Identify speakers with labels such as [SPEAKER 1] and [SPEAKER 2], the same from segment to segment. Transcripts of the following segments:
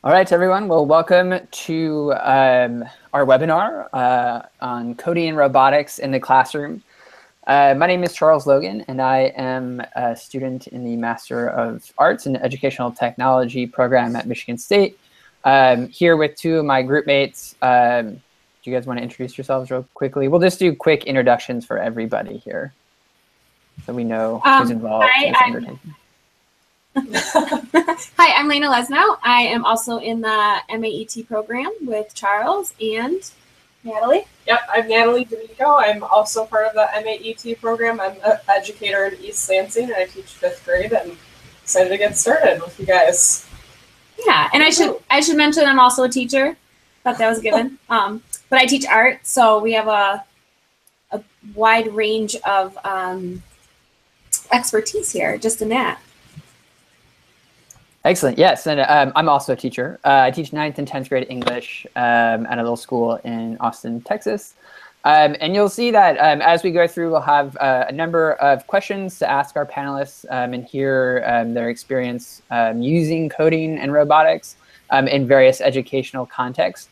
[SPEAKER 1] All right, everyone. Well, welcome to our webinar on coding and robotics in the classroom. My name is Charles Logan, and I am a student in the Master of Arts in Educational Technology program at Michigan State. Here with two of my group mates. Do you guys want to introduce yourselves real quickly? We'll just do quick introductions for everybody here, so we know who's involved in this undertaking.
[SPEAKER 2] Hi, I'm Lena Lesnow. I am also in the MAET program with Charles and Natalie.
[SPEAKER 3] Yep, I'm Natalie D'Amico. I'm also part of the MAET program. I'm an educator in East Lansing, and I teach 5th grade. I'm excited to get started with you guys.
[SPEAKER 2] Yeah, and I should mention I'm also a teacher. Thought that was a given. But I teach art, so we have a wide range of expertise here, just in that.
[SPEAKER 1] Excellent. Yes, and I'm also a teacher. I teach 9th and 10th grade English at a little school in Austin, Texas. And you'll see that as we go through, we'll have a number of questions to ask our panelists and hear their experience using coding and robotics in various educational contexts.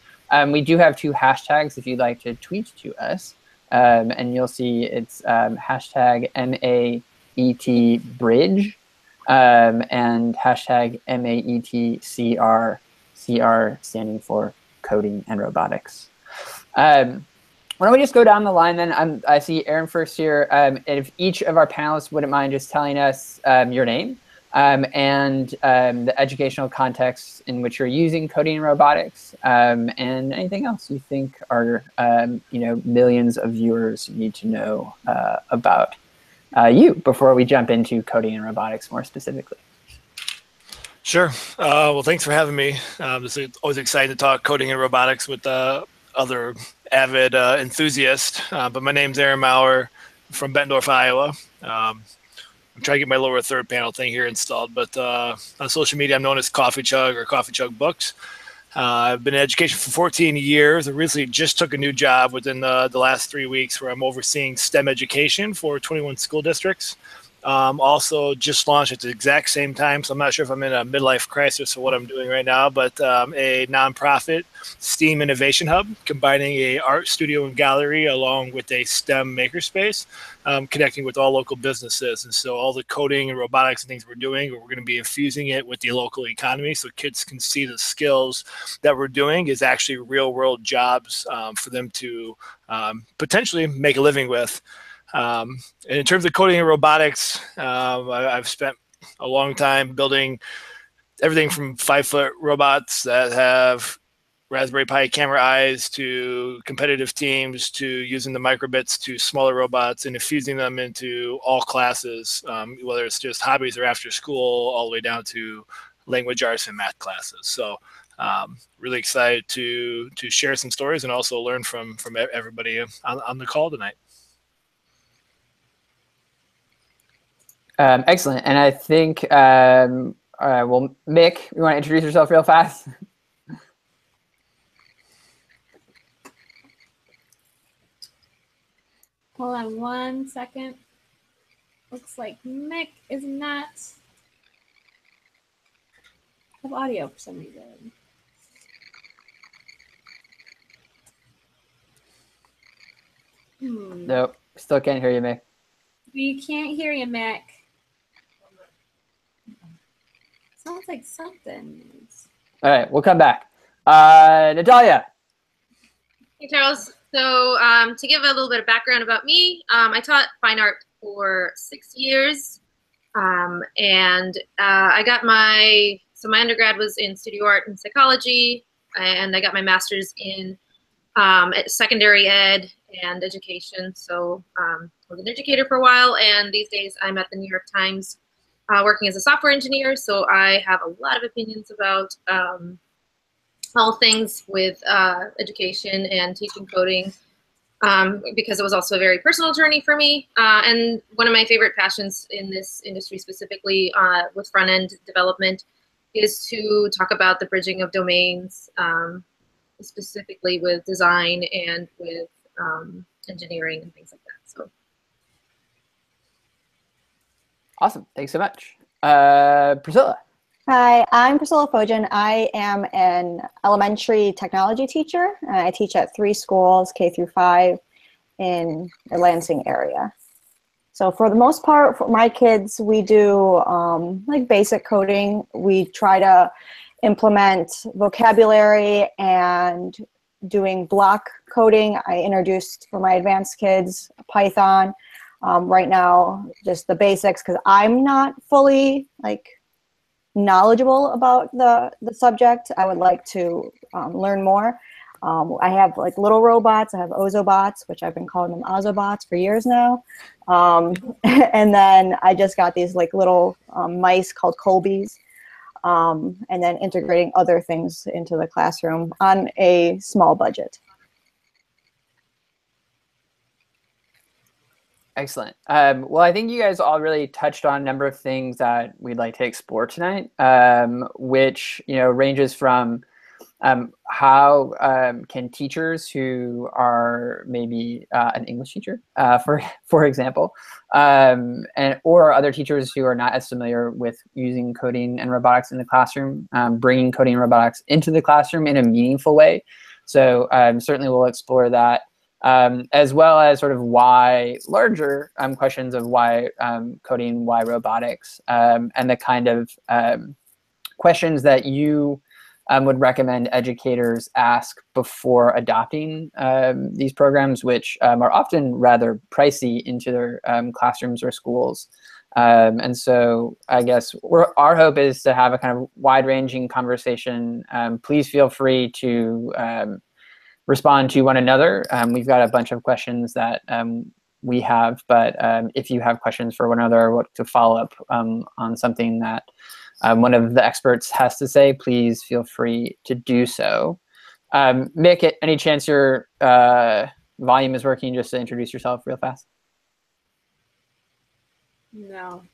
[SPEAKER 1] We do have 2 hashtags if you'd like to tweet to us. And you'll see it's hashtag MAET and hashtag MAETCR, CR standing for coding and robotics. Why don't we just go down the line then? I see Aaron first here. If each of our panelists wouldn't mind just telling us your name and the educational context in which you're using coding and robotics, and anything else you think our millions of viewers need to know about you before we jump into coding and robotics more specifically.
[SPEAKER 4] Sure. Well, thanks for having me. It's always exciting to talk coding and robotics with other avid enthusiasts. But my name's Aaron Maurer from Bettendorf, Iowa. I'm trying to get my lower third panel thing here installed. But on social media, I'm known as Coffee Chug or Coffee Chug Books. I've been in education for 14 years. I recently just took a new job within the last 3 weeks where I'm overseeing STEM education for 21 school districts. Also just launched at the exact same time, so I'm not sure if I'm in a midlife crisis for what I'm doing right now, but a nonprofit STEAM innovation hub combining a art studio and gallery along with a STEM makerspace, connecting with all local businesses. And so all the coding and robotics and things we're doing, we're going to be infusing it with the local economy so kids can see the skills that we're doing is actually real world jobs for them to potentially make a living with. And in terms of coding and robotics, I've spent a long time building everything from 5-foot robots that have Raspberry Pi camera eyes to competitive teams to using the microbits to smaller robots and infusing them into all classes, whether it's just hobbies or after school, all the way down to language arts and math classes. So really excited to share some stories and also learn from everybody on the call tonight.
[SPEAKER 1] Excellent. And I think, well, Mick, you want to introduce yourself real fast?
[SPEAKER 2] Hold on 1 second. Looks like Mick is not have audio for some reason.
[SPEAKER 1] Nope, still can't hear you, Mick.
[SPEAKER 2] We can't hear you, Mick. Sounds like something.
[SPEAKER 1] All right, we'll come back. Natalia.
[SPEAKER 5] Hey, Charles. So to give a little bit of background about me, I taught fine art for 6 years. And I got my undergrad was in studio art and psychology, and I got my master's in secondary ed and education. So I was an educator for a while, and these days I'm at the New York Times working as a software engineer. So I have a lot of opinions about all things with education and teaching coding, because it was also a very personal journey for me. And one of my favorite passions in this industry, specifically with front-end development, is to talk about the bridging of domains, specifically with design and with engineering and things like that. So.
[SPEAKER 1] Awesome. Thanks so much. Priscilla.
[SPEAKER 6] Hi, I'm Priscilla Fojan. I am an elementary technology teacher, and I teach at 3 schools, K through 5, in the Lansing area. So for the most part, for my kids, we do like basic coding. We try to implement vocabulary and doing block coding. I introduced for my advanced kids Python. Right now, just the basics, because I'm not fully like knowledgeable about the subject. I would like to learn more. I have like little robots. I have Ozobots, which I've been calling them Ozobots for years now. And then I just got these like little mice called Colbies. And then integrating other things into the classroom on a small budget.
[SPEAKER 1] Excellent. Well, I think you guys all really touched on a number of things that we'd like to explore tonight, which ranges from how can teachers who are maybe an English teacher, for example, or other teachers who are not as familiar with using coding and robotics in the classroom, bringing coding and robotics into the classroom in a meaningful way. So certainly we'll explore that. As well as sort of why larger questions of why coding, why robotics, and the kind of questions that you would recommend educators ask before adopting these programs, which are often rather pricey into their classrooms or schools. And so I guess our hope is to have a kind of wide-ranging conversation. Please feel free to respond to one another. We've got a bunch of questions that we have, but if you have questions for one another or what to follow up on something that one of the experts has to say, please feel free to do so. Mick, any chance your volume is working, just to introduce yourself real fast?
[SPEAKER 3] No.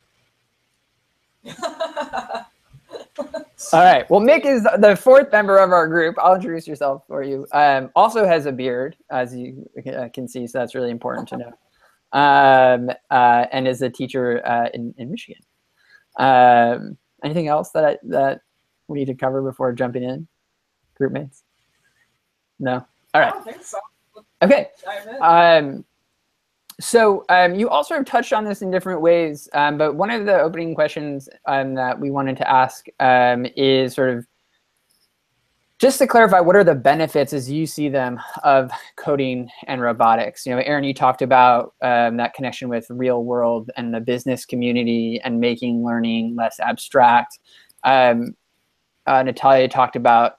[SPEAKER 1] All right. Well, Mick is the 4th member of our group. I'll introduce yourself for you. Also has a beard, as you can see, so that's really important to know. And is a teacher in Michigan. Anything else that we need to cover before jumping in, group mates? No. All right.
[SPEAKER 3] I don't think so.
[SPEAKER 1] Okay.
[SPEAKER 3] Dive in.
[SPEAKER 1] So you also have touched on this in different ways, but one of the opening questions that we wanted to ask is sort of just to clarify, what are the benefits as you see them of coding and robotics? Aaron, you talked about that connection with real world and the business community and making learning less abstract. Natalia talked about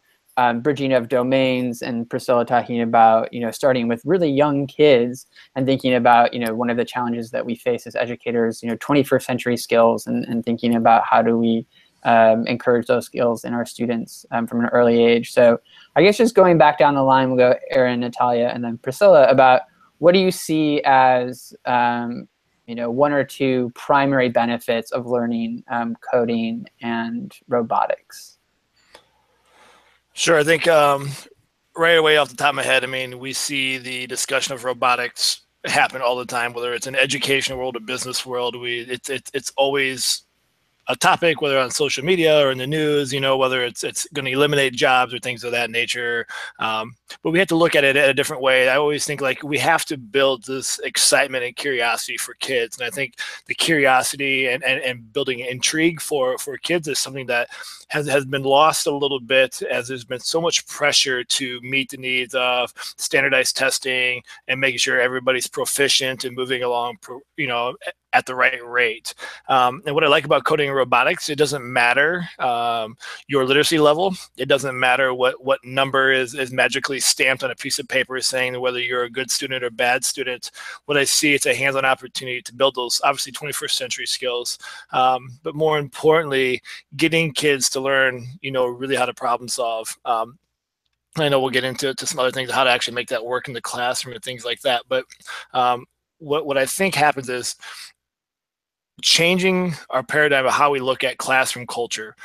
[SPEAKER 1] bridging of domains, and Priscilla talking about starting with really young kids and thinking about one of the challenges that we face as educators, 21st century skills, and thinking about how do we encourage those skills in our students from an early age. So I guess just going back down the line, we'll go Erin, Natalia, and then Priscilla, about what do you see as 1 or 2 primary benefits of learning coding and robotics?
[SPEAKER 4] Sure. I think right away off the top of my head, I mean, we see the discussion of robotics happen all the time, whether it's in education world or business world. It's always a topic, whether on social media or in the news, whether it's going to eliminate jobs or things of that nature. But we have to look at it in a different way. I always think like we have to build this excitement and curiosity for kids. And I think the curiosity and building intrigue for kids is something that has been lost a little bit, as there's been so much pressure to meet the needs of standardized testing and making sure everybody's proficient and moving along, at the right rate. And what I like about coding and robotics, it doesn't matter your literacy level. It doesn't matter what number is magically stamped on a piece of paper saying whether you're a good student or bad student. What I see, it's a hands-on opportunity to build those obviously 21st century skills, but more importantly, getting kids to learn, really how to problem solve. I know we'll get into some other things, how to actually make that work in the classroom and things like that. But what I think happens is changing our paradigm of how we look at classroom culture.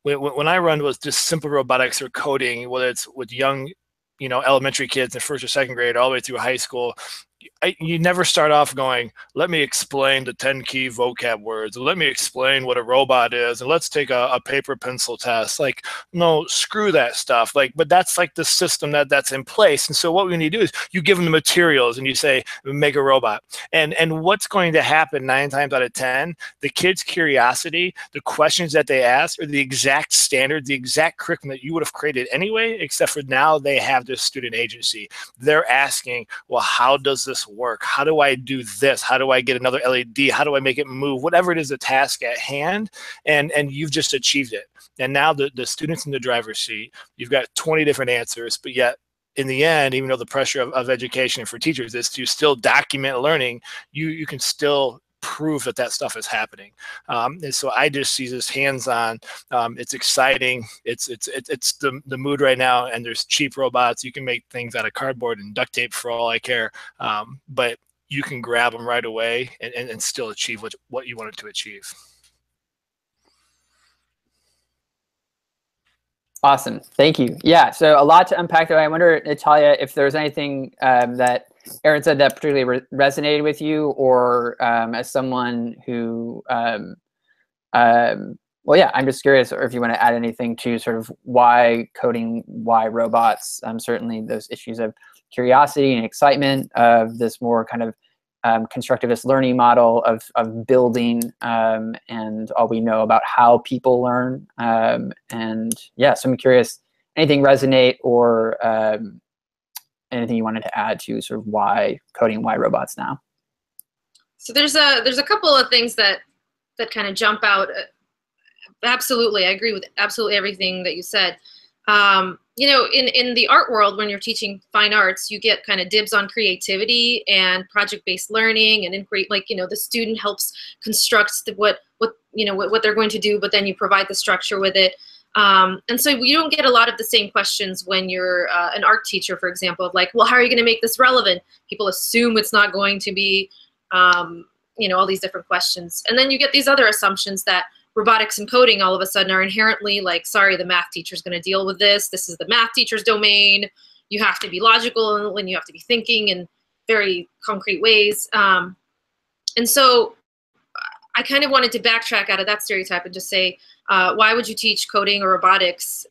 [SPEAKER 4] When I run with just simple robotics or coding, whether it's with young, elementary kids in 1st or 2nd grade all the way through high school, you never start off going, let me explain the 10 key vocab words, or let me explain what a robot is, and let's take a paper pencil test. Like, no, screw that stuff. Like, but that's like the system that's in place. And so what we need to do is you give them the materials and you say, make a robot. And what's going to happen 9 times out of 10, the kids' curiosity, the questions that they ask are the exact standard, the exact curriculum that you would have created anyway, except for now they have this student agency. They're asking, well, how does this work? How do I do this? How do I get another LED? How do I make it move? Whatever it is, the task at hand, and you've just achieved it. And now the student's in the driver's seat. You've got 20 different answers, but yet in the end, even though the pressure of education for teachers is to still document learning, you can still prove that stuff is happening. And so I just see this hands-on. It's exciting. It's the mood right now, and there's cheap robots. You can make things out of cardboard and duct tape for all I care, but you can grab them right away and still achieve what you wanted to achieve.
[SPEAKER 1] Awesome. Thank you. Yeah, so a lot to unpack there. I wonder, Natalia, if there's anything that Aaron said that particularly resonated with you, or as someone who, well, yeah, I'm just curious, or if you want to add anything to sort of why coding, why robots, certainly those issues of curiosity and excitement of this more kind of constructivist learning model of building and all we know about how people learn. And yeah, so I'm curious, anything resonate, or anything you wanted to add to sort of why coding, why robots now?
[SPEAKER 5] So there's a couple of things that kind of jump out. Absolutely, I agree with absolutely everything that you said. You know, in the art world, when you're teaching fine arts, you get kind of dibs on creativity and project-based learning and inquiry. Like, you know, the student helps construct what they're going to do, but then you provide the structure with it. And so you don't get a lot of the same questions when you're an art teacher, for example, of like, well, how are you going to make this relevant? People assume it's not going to be, you know, all these different questions. And then you get these other assumptions that robotics and coding all of a sudden are inherently like, sorry, the math teacher's going to deal with this. This is the math teacher's domain. You have to be logical and you have to be thinking in very concrete ways. And so I kind of wanted to backtrack out of that stereotype and just say, why would you teach coding or robotics?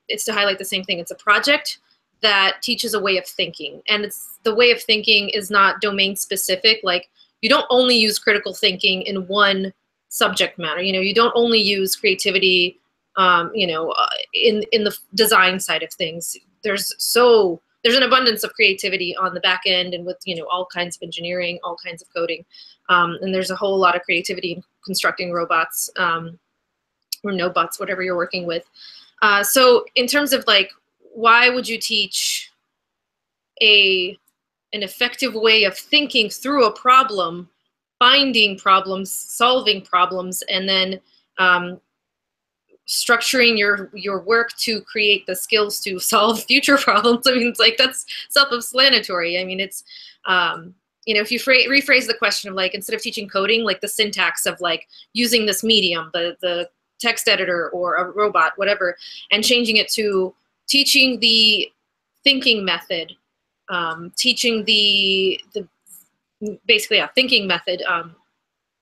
[SPEAKER 5] It's to highlight the same thing. It's a project that teaches a way of thinking. And it's the way of thinking is not domain specific. Like, you don't only use critical thinking in one subject matter. You know, you don't only use creativity, you know, in the design side of things. There's an abundance of creativity on the back end, and with, you know, all kinds of engineering, all kinds of coding, and there's a whole lot of creativity in constructing robots or no-bots, whatever you're working with. So in terms of like, why would you teach an effective way of thinking through a problem, finding problems, solving problems, and then structuring your work to create the skills to solve future problems? I mean, it's like, that's self-explanatory. I mean, it's, you know, if you rephrase the question of like, instead of teaching coding, like the syntax of like using this medium, the text editor or a robot, whatever, and changing it to teaching the thinking method, teaching the basically a thinking method,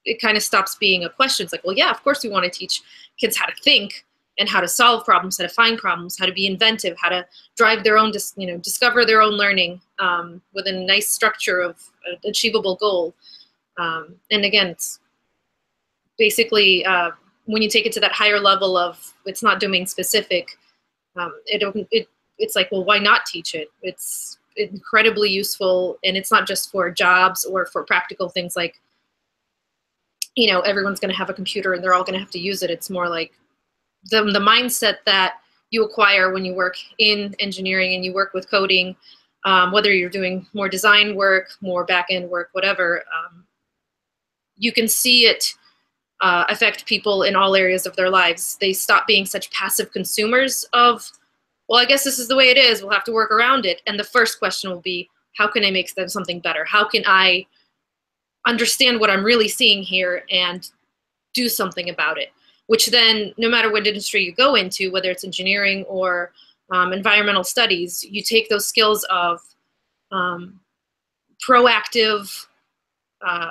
[SPEAKER 5] it kind of stops being a question. It's like, well, yeah, of course we want to teach kids how to think and how to solve problems, how to find problems, how to be inventive, how to drive their own, you know, discover their own learning with a nice structure of an achievable goal. And again, it's basically when you take it to that higher level of it's not domain specific, it's like, well, why not teach it? It's incredibly useful, and it's not just for jobs or for practical things like, you know, everyone's going to have a computer and they're all going to have to use it. It's more like the mindset that you acquire when you work in engineering and you work with coding, whether you're doing more design work, more back-end work, whatever, you can see it affect people in all areas of their lives. They stop being such passive consumers of, well, I guess this is the way it is, we'll have to work around it. And the first question will be, how can I make something better? How can I understand what I'm really seeing here and do something about it? Which then, no matter what industry you go into, whether it's engineering or environmental studies, you take those skills of proactive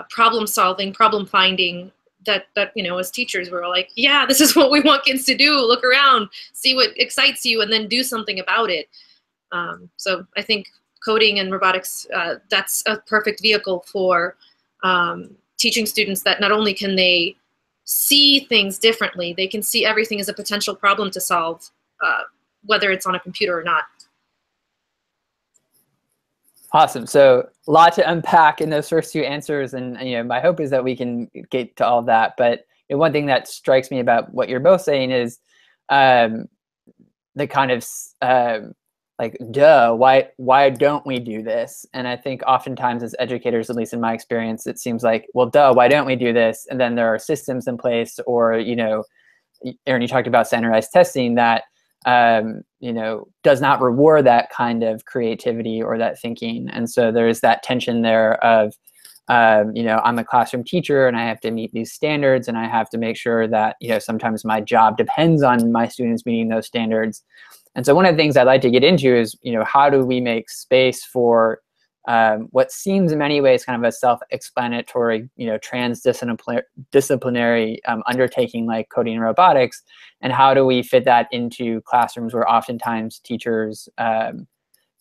[SPEAKER 5] problem solving, problem finding that, you know, as teachers, we're like, yeah, this is what we want kids to do. Look around, see what excites you, and then do something about it. So I think coding and robotics, that's a perfect vehicle for teaching students that not only can they see things differently, they can see everything as a potential problem to solve, whether it's on a computer or not.
[SPEAKER 1] Awesome. So a lot to unpack in those first two answers, and you know, my hope is that we can get to all of that. But you know, one thing that strikes me about what you're both saying is the kind of like, duh, why don't we do this? And I think oftentimes as educators, at least in my experience, it seems like, well, duh, why don't we do this? And then there are systems in place, or, you know, Erin, you talked about standardized testing that you know, does not reward that kind of creativity or that thinking. And so there's that tension there of, you know, I'm a classroom teacher and I have to meet these standards, and I have to make sure that, you know, sometimes my job depends on my students meeting those standards. And so one of the things I'd like to get into is, you know, how do we make space for what seems in many ways kind of a self-explanatory, you know, trans-disciplinary undertaking like coding and robotics, and how do we fit that into classrooms where oftentimes teachers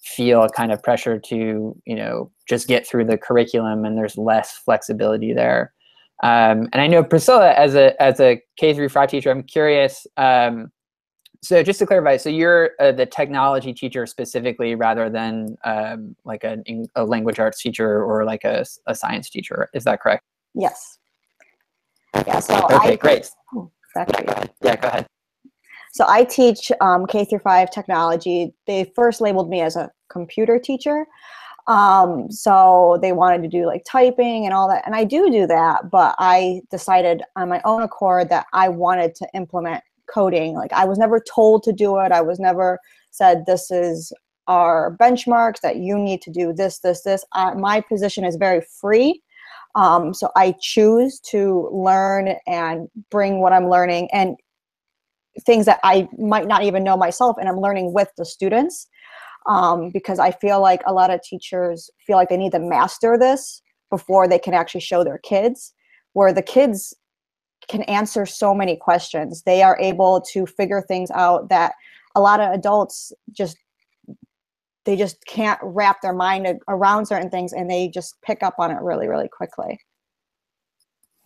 [SPEAKER 1] feel a kind of pressure to, you know, just get through the curriculum, and there's less flexibility there. And I know Priscilla, as a K-5 teacher, I'm curious. So just to clarify, so you're the technology teacher specifically, rather than like a language arts teacher or like a science teacher. Is that correct?
[SPEAKER 6] Yes. Yeah. So
[SPEAKER 1] okay, great.
[SPEAKER 6] Oh, back to you.
[SPEAKER 1] Yeah, go ahead.
[SPEAKER 6] So I teach K-5 technology. They first labeled me as a computer teacher. So they wanted to do like typing and all that. And I do that, but I decided on my own accord that I wanted to implement coding. Like, I was never told to do it. I was never said, this is our benchmarks, that you need to do this. My position is very free. So I choose to learn and bring what I'm learning and things that I might not even know myself, and I'm learning with the students, because I feel like a lot of teachers feel like they need to master this before they can actually show their kids, where the kids can answer so many questions. They are able to figure things out that a lot of adults just can't wrap their mind around certain things, and they just pick up on it really, really quickly.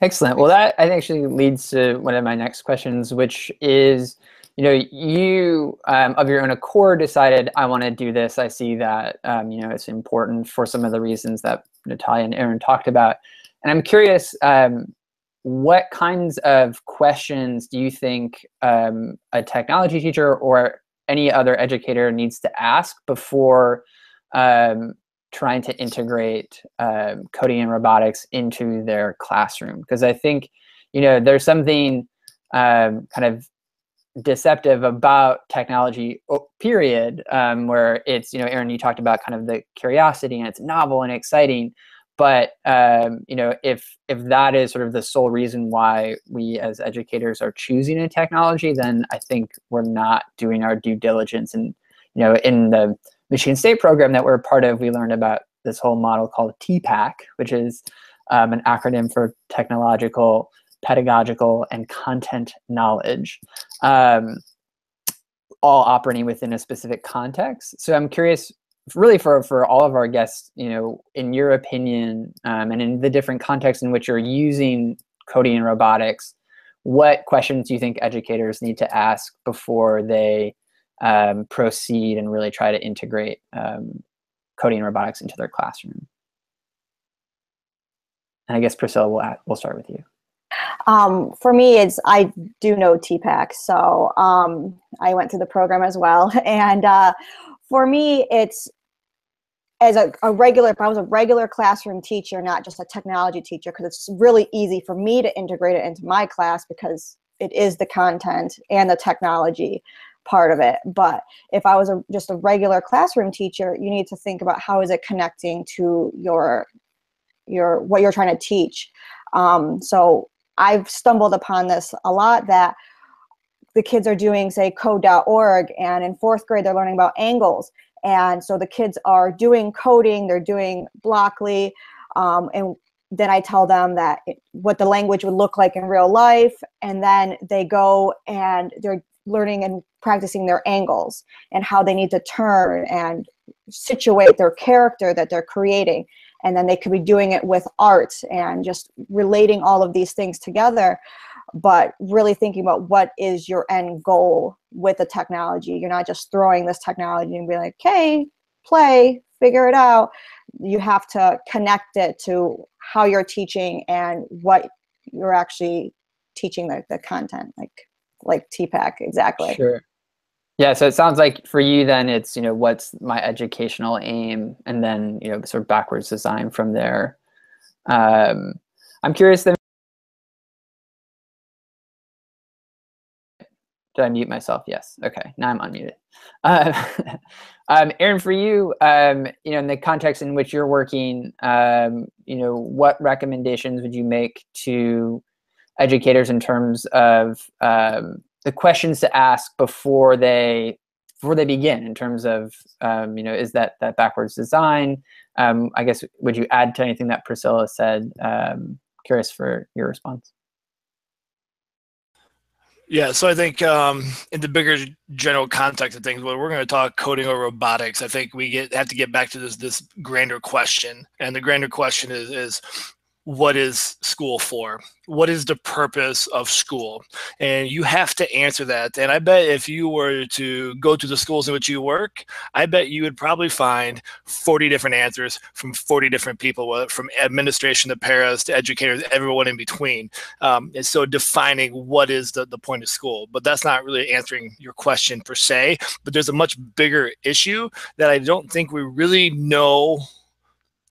[SPEAKER 1] Excellent. Well, that I think actually leads to one of my next questions, which is, you know, you of your own accord decided, I want to do this. I see that, you know, it's important for some of the reasons that Natalia and Erin talked about. And I'm curious, what kinds of questions do you think a technology teacher or any other educator needs to ask before trying to integrate coding and robotics into their classroom? Because I think, you know, there's something kind of deceptive about technology, period, where it's, you know, Erin, you talked about kind of the curiosity, and it's novel and exciting. But you know, if that is sort of the sole reason why we as educators are choosing a technology, then I think we're not doing our due diligence. And you know, in the Michigan State program that we're a part of, we learned about this whole model called TPAC, which is an acronym for technological, pedagogical, and content knowledge, all operating within a specific context. So I'm curious, really for all of our guests, you know, in your opinion, and in the different contexts in which you're using coding and robotics, what questions do you think educators need to ask before they proceed and really try to integrate coding and robotics into their classroom? And I guess Priscilla, we'll start with you.
[SPEAKER 6] For me, I do know TPAC, so I went through the program as well. And for me, it's as if I was a regular classroom teacher, not just a technology teacher, because it's really easy for me to integrate it into my class because it is the content and the technology part of it. But if I was just a regular classroom teacher, you need to think about how is it connecting to your what you're trying to teach. So I've stumbled upon this a lot, that the kids are doing, say, code.org, and in 4th grade they're learning about angles, And so the kids are doing coding, they're doing Blockly, and then I tell them that what the language would look like in real life, and then they go and they're learning and practicing their angles and how they need to turn and situate their character that they're creating. And then they could be doing it with art and just relating all of these things together, but really thinking about what is your end goal with the technology. You're not just throwing this technology and be like, hey, play, figure it out. You have to connect it to how you're teaching and what you're actually teaching the content, like TPAC, exactly.
[SPEAKER 1] Sure. Yeah, so it sounds like for you then it's, what's my educational aim, and then, sort of backwards design from there. I'm curious then, did I mute myself? Yes. Okay, now I'm unmuted. Aaron, for you, in the context in which you're working, what recommendations would you make to educators in terms of the questions to ask before they begin, in terms of is that backwards design? I guess, would you add to anything that Priscilla said? Curious for your response.
[SPEAKER 4] Yeah, so I think in the bigger general context of things, when we're going to talk coding or robotics, I think we have to get back to this grander question, and the grander question is what is school for? What is the purpose of school? And you have to answer that. And I bet if you were to go to the schools in which you work, I bet you would probably find 40 different answers from 40 different people, from administration to paras to educators, everyone in between. And so defining what is the point of school. But that's not really answering your question per se. But there's a much bigger issue that I don't think we really know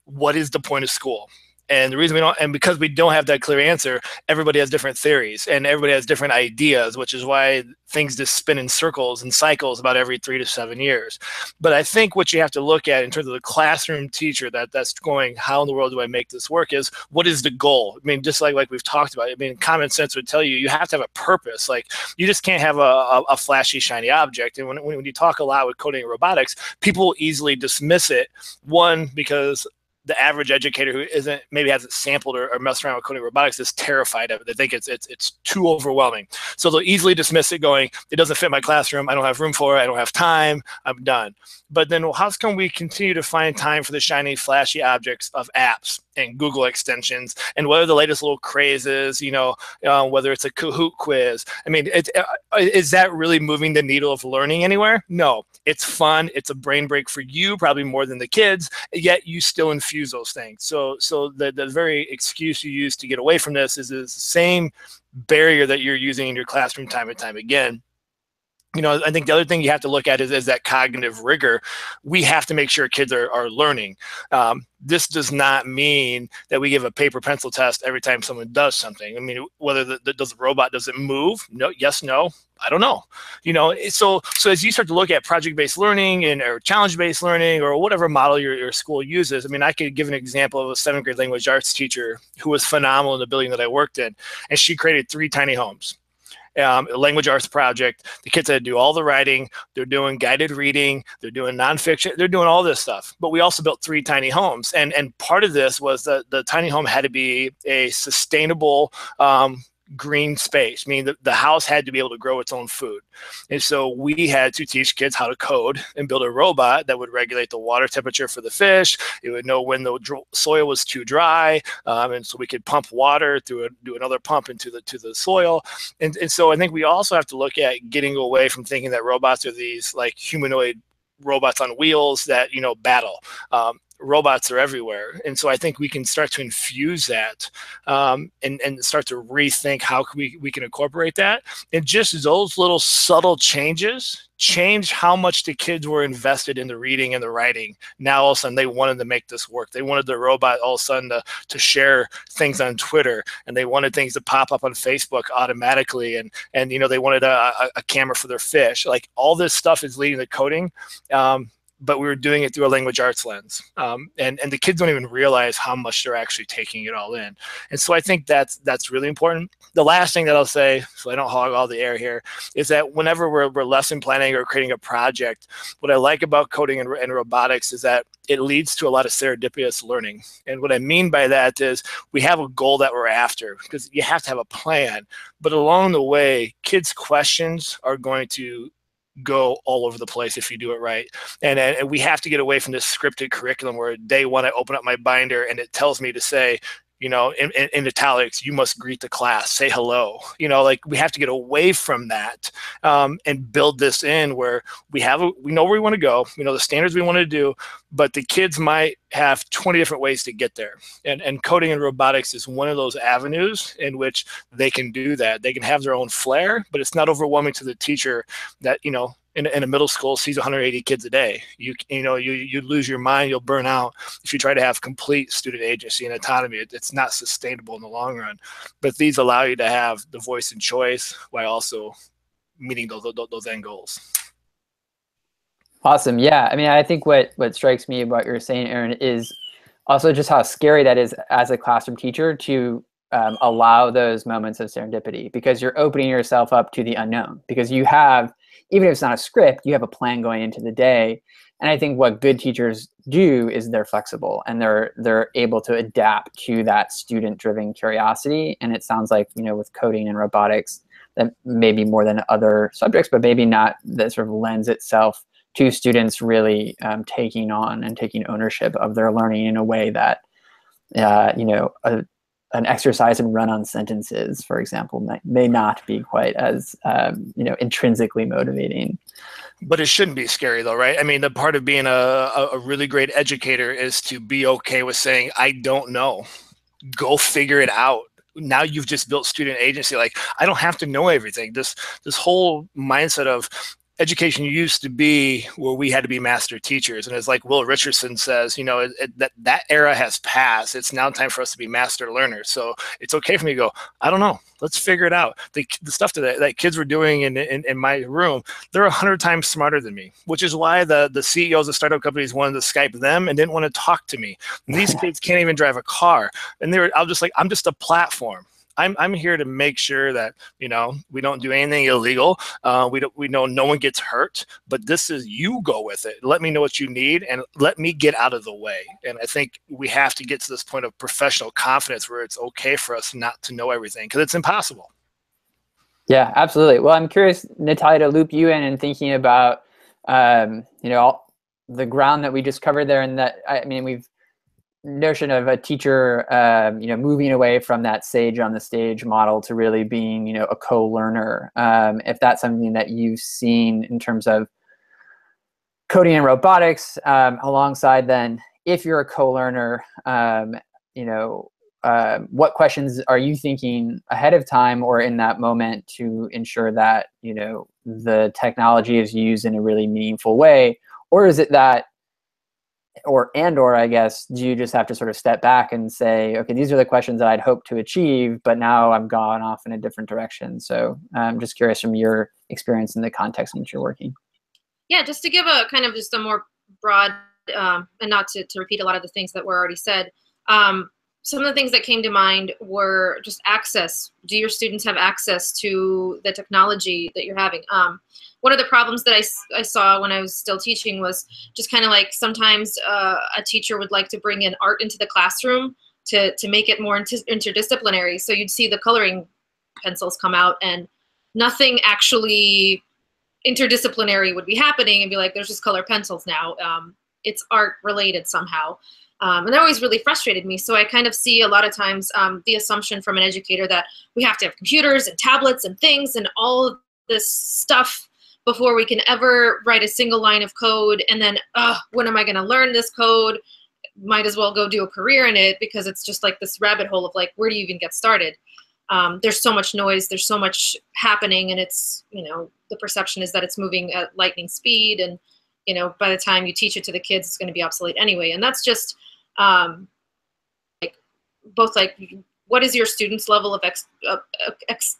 [SPEAKER 4] what is the point of school. And the reason we don't, and because we don't have that clear answer, everybody has different theories and everybody has different ideas, which is why things just spin in circles and cycles about every 3 to 7 years. But I think what you have to look at in terms of the classroom teacher that's going, how in the world do I make this work, is what is the goal? I mean, just like we've talked about, I mean, common sense would tell you, you have to have a purpose. Like, you just can't have a flashy, shiny object. And when you talk a lot with coding and robotics, people will easily dismiss it. One, because the average educator who maybe hasn't sampled or messed around with coding robotics is terrified of it. They think it's too overwhelming. So they'll easily dismiss it, going, it doesn't fit my classroom. I don't have room for it. I don't have time. I'm done. But then how come we continue to find time for the shiny, flashy objects of apps and Google extensions, and whether the latest little craze is, whether it's a Kahoot quiz? I mean, is that really moving the needle of learning anywhere? No. It's fun. It's a brain break for you, probably more than the kids, yet you still infuse those things. So the very excuse you use to get away from this is the same barrier that you're using in your classroom time and time again. I think the other thing you have to look at is that cognitive rigor. We have to make sure kids are learning. This does not mean that we give a paper pencil test every time someone does something. I mean, whether does the robot, does it move? No, yes, no. I don't know. So as you start to look at project-based learning or challenge-based learning or whatever model your school uses, I mean, I could give an example of a 7th grade language arts teacher who was phenomenal in the building that I worked in, and she created 3 tiny homes. A language arts project. The kids had to do all the writing. They're doing guided reading. They're doing nonfiction. They're doing all this stuff. But we also built 3 tiny homes. And part of this was that the tiny home had to be a sustainable green space, meaning the house had to be able to grow its own food. And so we had to teach kids how to code and build a robot that would regulate the water temperature for the fish. It would know when the soil was too dry, and so we could pump water do another pump into the soil. And so I think we also have to look at getting away from thinking that robots are these like humanoid robots on wheels that battle. Robots are everywhere. And so I think we can start to infuse that and start to rethink how we can incorporate that. And just those little subtle changes change how much the kids were invested in the reading and the writing. Now all of a sudden they wanted to make this work. They wanted the robot all of a sudden to share things on Twitter, and they wanted things to pop up on Facebook automatically. And they wanted a camera for their fish. Like, all this stuff is leading to coding. but we were doing it through a language arts lens. And the kids don't even realize how much they're actually taking it all in. And so I think that's really important. The last thing that I'll say, so I don't hog all the air here, is that whenever we're lesson planning or creating a project, what I like about coding and robotics is that it leads to a lot of serendipitous learning. And what I mean by that is we have a goal that we're after, because you have to have a plan. But along the way, kids' questions are going to go all over the place if you do it right. And we have to get away from this scripted curriculum where day one I open up my binder and it tells me to say, you know, in italics, you must greet the class, say hello. You know, like we have to get away from that and build this in where we know where we want to go, we know the standards we want to do, but the kids might have 20 different ways to get there. And coding and robotics is one of those avenues in which they can do that. They can have their own flair, but it's not overwhelming to the teacher that, you know, in a middle school sees 180 kids a day. You lose your mind, you'll burn out if you try to have complete student agency and autonomy. It's not sustainable in the long run. But these allow you to have the voice and choice while also meeting those end goals.
[SPEAKER 1] Awesome. Yeah. I mean, I think what strikes me about what you're saying, Aaron, is also just how scary that is as a classroom teacher to allow those moments of serendipity, because you're opening yourself up to the unknown, because you have, even if it's not a script, you have a plan going into the day. And I think what good teachers do is they're flexible and they're able to adapt to that student-driven curiosity. And it sounds like, you know, with coding and robotics, that maybe more than other subjects, but maybe not, that sort of lends itself to students really taking on and taking ownership of their learning in a way that, you know, an exercise in run-on sentences, for example, may not be quite as you know, intrinsically motivating.
[SPEAKER 4] But it shouldn't be scary though, right? I mean, the part of being a really great educator is to be okay with saying, I don't know. Go figure it out. Now you've just built student agency. Like, I don't have to know everything. This whole mindset of education used to be where we had to be master teachers. And it's like Will Richardson says, you know, that era has passed. It's now time for us to be master learners. So it's okay for me to go, I don't know. Let's figure it out. The stuff that kids were doing in my room, they're 100 times smarter than me, which is why the CEOs of startup companies wanted to Skype them and didn't want to talk to me. And these kids can't even drive a car. And I'm just a platform. I'm here to make sure that, you know, we don't do anything illegal. We know no one gets hurt, but this is, you go with it. Let me know what you need and let me get out of the way. And I think we have to get to this point of professional confidence where it's okay for us not to know everything, because it's impossible.
[SPEAKER 1] Yeah, absolutely. Well, I'm curious, Natalia, to loop you in and thinking about, you know, the ground that we just covered there, and that, I mean, we've notion of a teacher, you know, moving away from that sage on the stage model to really being, you know, a co-learner. If that's something that you've seen in terms of coding and robotics, alongside then, if you're a co-learner, you know, what questions are you thinking ahead of time or in that moment to ensure that, you know, the technology is used in a really meaningful way? Or is it that, or I guess, do you just have to sort of step back and say, okay, these are the questions that I'd hoped to achieve, but now I'm gone off in a different direction? So I'm just curious from your experience in the context in which you're working.
[SPEAKER 5] Yeah, just to give a kind of just a more broad, and not to repeat a lot of the things that were already said, some of the things that came to mind were just access. Do your students have access to the technology that you're having? One of the problems that I saw when I was still teaching was just kind of like sometimes a teacher would like to bring in art into the classroom to make it more interdisciplinary. So you'd see the coloring pencils come out and nothing actually interdisciplinary would be happening, and be like, there's just color pencils now. It's art related somehow. And that always really frustrated me. So I kind of see a lot of times the assumption from an educator that we have to have computers and tablets and things and all of this stuff before we can ever write a single line of code. And then, when am I going to learn this code? Might as well go do a career in it, because it's just like this rabbit hole of like, where do you even get started? There's so much noise, there's so much happening, and it's, you know, the perception is that it's moving at lightning speed, and, you know, by the time you teach it to the kids, it's going to be obsolete anyway. And that's just like both like, what is your students' level of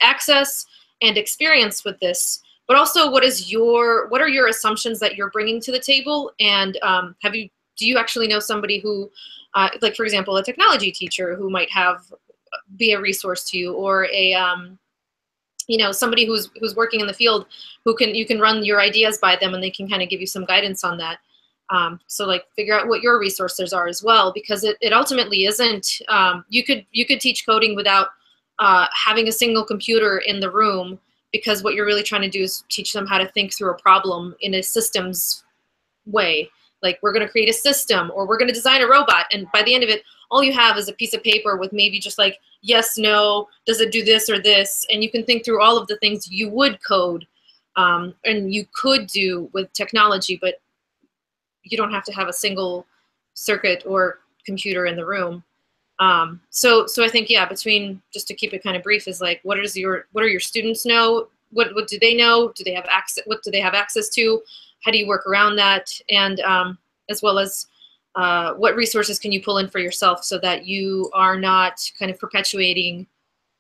[SPEAKER 5] access and experience with this, but also what are your assumptions that you're bringing to the table? And do you actually know somebody who, like for example, a technology teacher who might be a resource to you, or a somebody who's working in the field you can run your ideas by them, and they can kind of give you some guidance on that. So like figure out what your resources are as well, because it ultimately isn't, you could teach coding without having a single computer in the room, because what you're really trying to do is teach them how to think through a problem in a systems way. Like, we're going to create a system, or we're going to design a robot, and by the end of it, all you have is a piece of paper with maybe just like, yes, no, does it do this or this? And you can think through all of the things you would code and you could do with technology, but you don't have to have a single circuit or computer in the room. So I think, yeah, between, just to keep it kind of brief, is like, what are your students know? What do they know? Do they have access? What do they have access to? How do you work around that? And as well as what resources can you pull in for yourself, so that you are not kind of perpetuating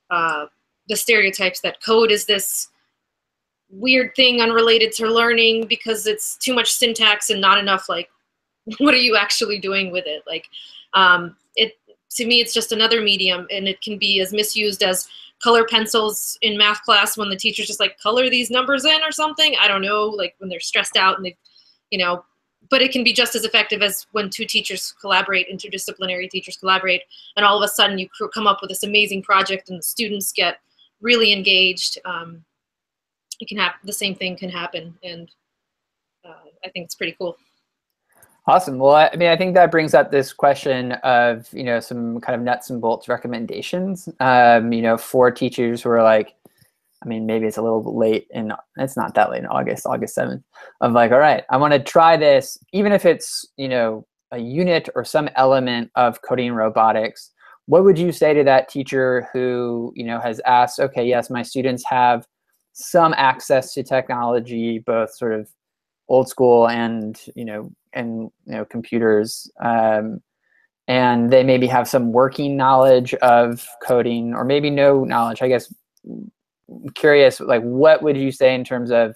[SPEAKER 5] the stereotypes that code is this weird thing unrelated to learning because it's too much syntax and not enough, like, what are you actually doing with it? Like, to me, it's just another medium, and it can be as misused as color pencils in math class when the teacher's just like, color these numbers in or something. I don't know, like when they're stressed out and but it can be just as effective as when two teachers collaborate, interdisciplinary teachers collaborate, and all of a sudden you come up with this amazing project and the students get really engaged. It can happen. The same thing can happen, and I think it's pretty cool.
[SPEAKER 1] Awesome. Well, I mean, I think that brings up this question of, some kind of nuts and bolts recommendations, for teachers who are like, I mean, maybe it's a little late it's not that late in August 7th, of like, all right, I want to try this, even if it's, a unit or some element of coding and robotics. What would you say to that teacher who, has asked, okay, yes, my students have some access to technology, both sort of old school and computers, and they maybe have some working knowledge of coding, or maybe no knowledge. I guess I'm curious, like, what would you say in terms of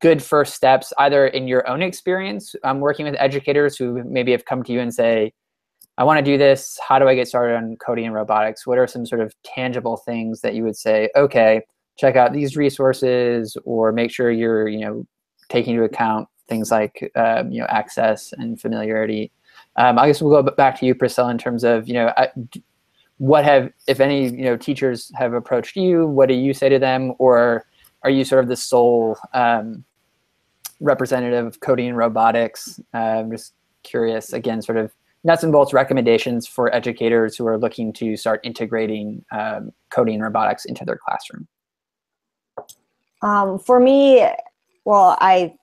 [SPEAKER 1] good first steps, either in your own experience working with educators who maybe have come to you and say, I want to do this, how do I get started on coding and robotics? What are some sort of tangible things that you would say, okay, check out these resources, or make sure you're taking into account things like access and familiarity? I guess we'll go back to you, Priscilla, in terms of what have, if any, teachers have approached you, what do you say to them, or are you sort of the sole representative of coding and robotics? Just curious, again, sort of nuts and bolts recommendations for educators who are looking to start integrating coding and robotics into their classroom.
[SPEAKER 6] For me, well, I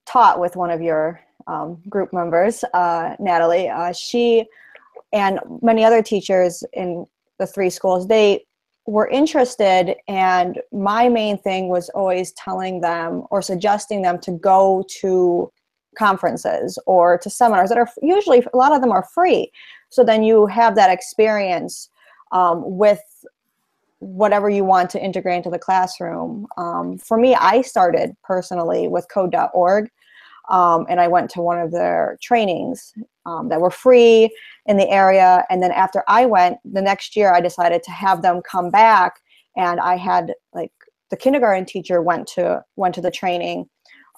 [SPEAKER 6] taught with one of your group members, Natalie. She and many other teachers in the 3 schools, they were interested, and my main thing was always telling them or suggesting them to go to conferences or to seminars that are usually, a lot of them are free. So then you have that experience with whatever you want to integrate into the classroom. For me, I started personally with code.org, and I went to one of their trainings that were free in the area. And then after I went, the next year I decided to have them come back, and I had, like, the kindergarten teacher went to the training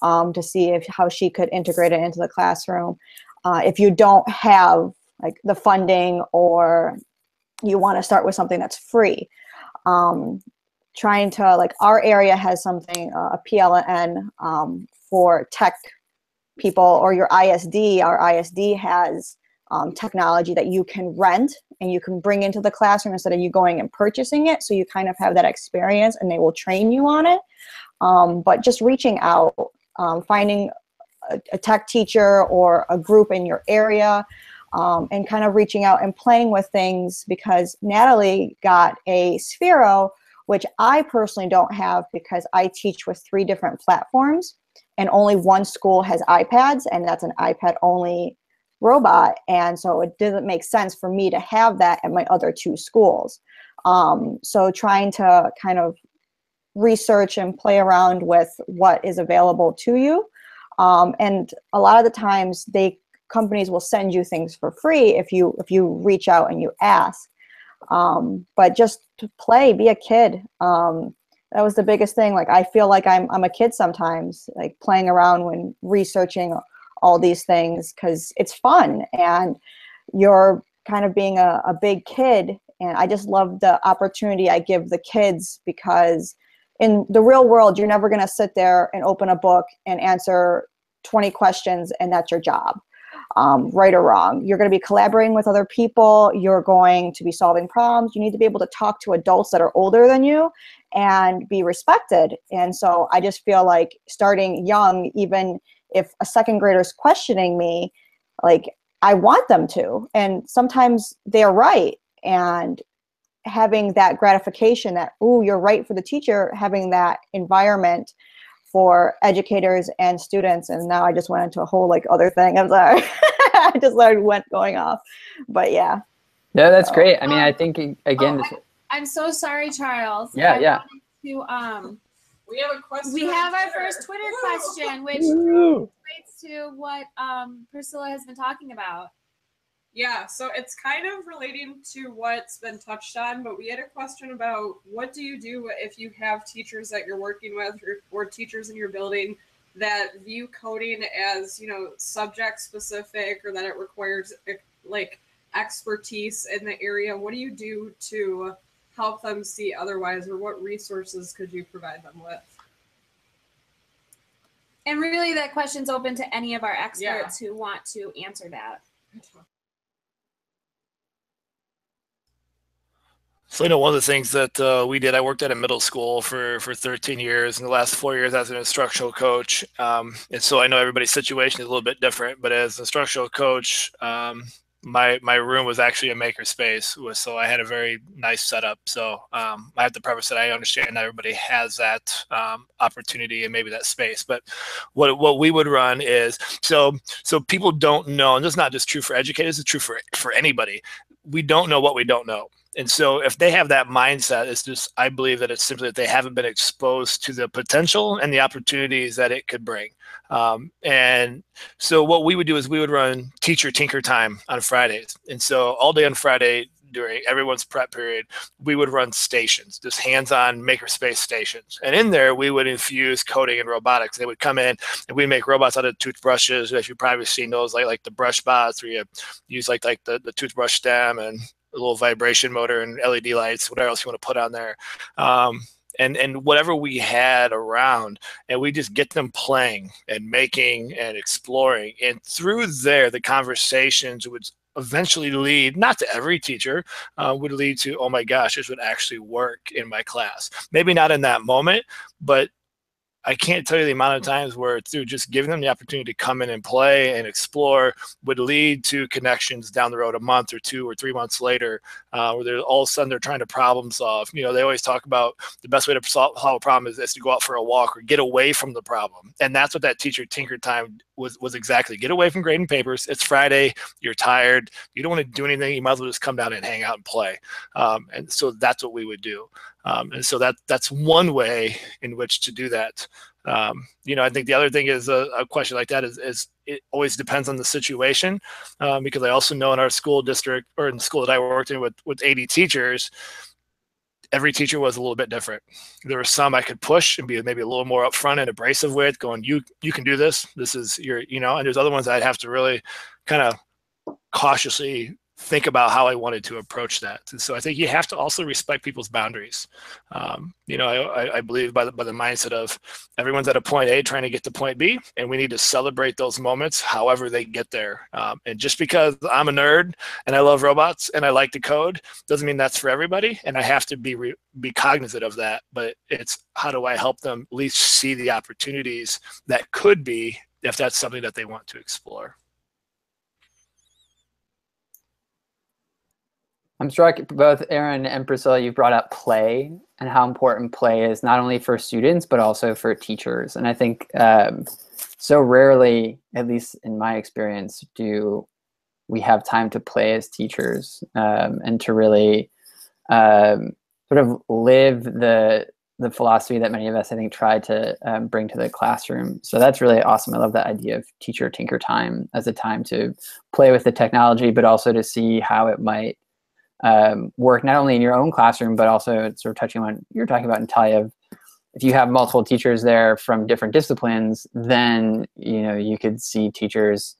[SPEAKER 6] to see how she could integrate it into the classroom. If you don't have like the funding, or you want to start with something that's free, trying to, like, our area has something, a PLN for tech people, or your ISD. Our ISD has technology that you can rent and you can bring into the classroom instead of you going and purchasing it. So you kind of have that experience, and they will train you on it. But just reaching out, finding a tech teacher or a group in your area, and kind of reaching out and playing with things, because Natalie got a Sphero, which I personally don't have, because I teach with 3 different platforms, and only one school has iPads, and that's an iPad only robot. And so it doesn't make sense for me to have that at my other 2 schools. So trying to kind of research and play around with what is available to you. And a lot of the times companies will send you things for free if you reach out and you ask. But just to play, be a kid. That was the biggest thing. Like, I feel like I'm a kid sometimes, like playing around when researching all these things, because it's fun and you're kind of being a big kid. And I just love the opportunity I give the kids, because in the real world, you're never going to sit there and open a book and answer 20 questions and that's your job. Right or wrong. You're going to be collaborating with other people. You're going to be solving problems. You need to be able to talk to adults that are older than you and be respected. And so I just feel like starting young, even if a second grader's questioning me, like, I want them to. And sometimes they're right. And having that gratification that, ooh, you're right for the teacher, having that environment for educators and students. And now I just went into a whole like other thing. I'm sorry. I just went going off. But yeah.
[SPEAKER 1] No, that's great. I mean, I think again,
[SPEAKER 2] I'm so sorry, Charles.
[SPEAKER 1] Yeah,
[SPEAKER 2] I wanted to,
[SPEAKER 3] we have a question.
[SPEAKER 2] we have our first Twitter question, which relates to what Priscilla has been talking about.
[SPEAKER 3] Yeah, so it's kind of relating to what's been touched on, but we had a question about what do you do if you have teachers that you're working with or teachers in your building that view coding as, you know, subject specific, or that it requires like expertise in the area. What do you do to help them see otherwise, or what resources could you provide them with?
[SPEAKER 2] And really that question's open to any of our experts who want to answer that.
[SPEAKER 4] So, you know, one of the things that we did, I worked at a middle school for 13 years, and the last 4 years as an instructional coach. And so I know everybody's situation is a little bit different, but as an instructional coach, my room was actually a maker space. So I had a very nice setup. So I have to preface that I understand not everybody has that opportunity and maybe that space. But what we would run is, so people don't know, and this is not just true for educators, it's true for anybody. We don't know what we don't know. And so if they have that mindset, it's just, I believe that it's simply that they haven't been exposed to the potential and the opportunities that it could bring. And so what we would do is we would run teacher tinker time on Fridays. And so all day on Friday during everyone's prep period, we would run stations, just hands-on makerspace stations. And in there, we would infuse coding and robotics. They would come in and we'd make robots out of toothbrushes. If you've probably seen those, like the brush bots, where you use like the toothbrush stem and a little vibration motor and LED lights, whatever else you want to put on there. And whatever we had around, and we just get them playing and making and exploring. And through there, the conversations would eventually lead, not to every teacher, would lead to, oh my gosh, this would actually work in my class. Maybe not in that moment, but I can't tell you the amount of times where through just giving them the opportunity to come in and play and explore would lead to connections down the road a month or 2 or 3 months later, where they're all of a sudden they're trying to problem solve. You know, they always talk about the best way to solve a problem is to go out for a walk or get away from the problem. And that's what that teacher tinker time was exactly. Get away from grading papers. It's Friday. You're tired. You don't want to do anything. You might as well just come down and hang out and play. And so that's what we would do. And so that's one way in which to do that. You know, I think the other thing is a question like that is it always depends on the situation, because I also know in our school district, or in the school that I worked in with 80 teachers, every teacher was a little bit different. There were some I could push and be maybe a little more upfront and abrasive with, going, you can do this. This is your, you know, and there's other ones I'd have to really kind of cautiously think about how I wanted to approach that. And so I think you have to also respect people's boundaries. You know, I believe by the mindset of everyone's at a point A trying to get to point B, and we need to celebrate those moments however they get there. And just because I'm a nerd and I love robots and I like to code doesn't mean that's for everybody. And I have to be cognizant of that. But it's how do I help them at least see the opportunities that could be, if that's something that they want to explore.
[SPEAKER 1] I'm struck, both Aaron and Priscilla, you brought up play and how important play is, not only for students, but also for teachers. And I think so rarely, at least in my experience, do we have time to play as teachers, and to really sort of live the the philosophy that many of us, I think, try to bring to the classroom. So that's really awesome. I love that idea of teacher tinker time as a time to play with the technology, but also to see how it might work not only in your own classroom, but also sort of touching on you're talking about, Natalia, if you have multiple teachers there from different disciplines, then you could see teachers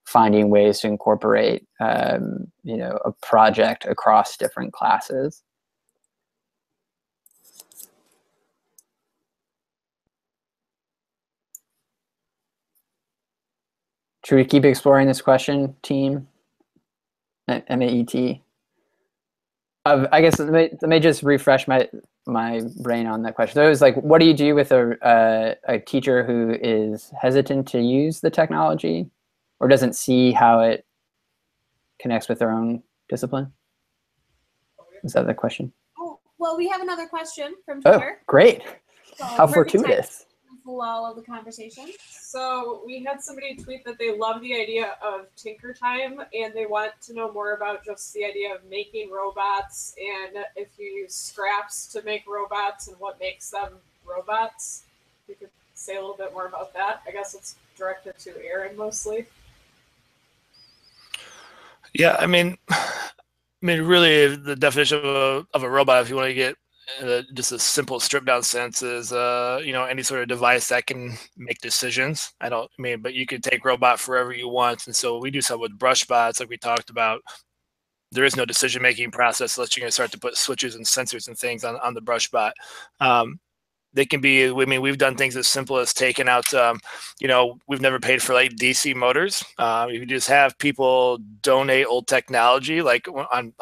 [SPEAKER 1] finding ways to incorporate a project across different classes. Should we keep exploring this question, team? MAET. I guess let me just refresh my brain on that question. So it was like, what do you do with a teacher who is hesitant to use the technology or doesn't see how it connects with their own discipline? Is that the question?
[SPEAKER 2] Oh, well, we have another question from Twitter.
[SPEAKER 1] Oh, great.
[SPEAKER 2] So
[SPEAKER 1] how fortuitous.
[SPEAKER 2] Lull of the conversation.
[SPEAKER 3] So we had somebody tweet that they love the idea of tinker time and they want to know more about just the idea of making robots and if you use scraps to make robots and what makes them robots. You could say a little bit more about that. I guess it's directed to Aaron mostly.
[SPEAKER 4] Yeah, I mean, really, the definition of a robot, if you want to get just a simple stripped down sense, is any sort of device that can make decisions. But you could take robot forever you want, and so we do some with brush bots, like we talked about. There is no decision making process unless you're going to start to put switches and sensors and things on the brush bot. They can be, we've done things as simple as taking out, we've never paid for like DC motors. You just have people donate old technology, like on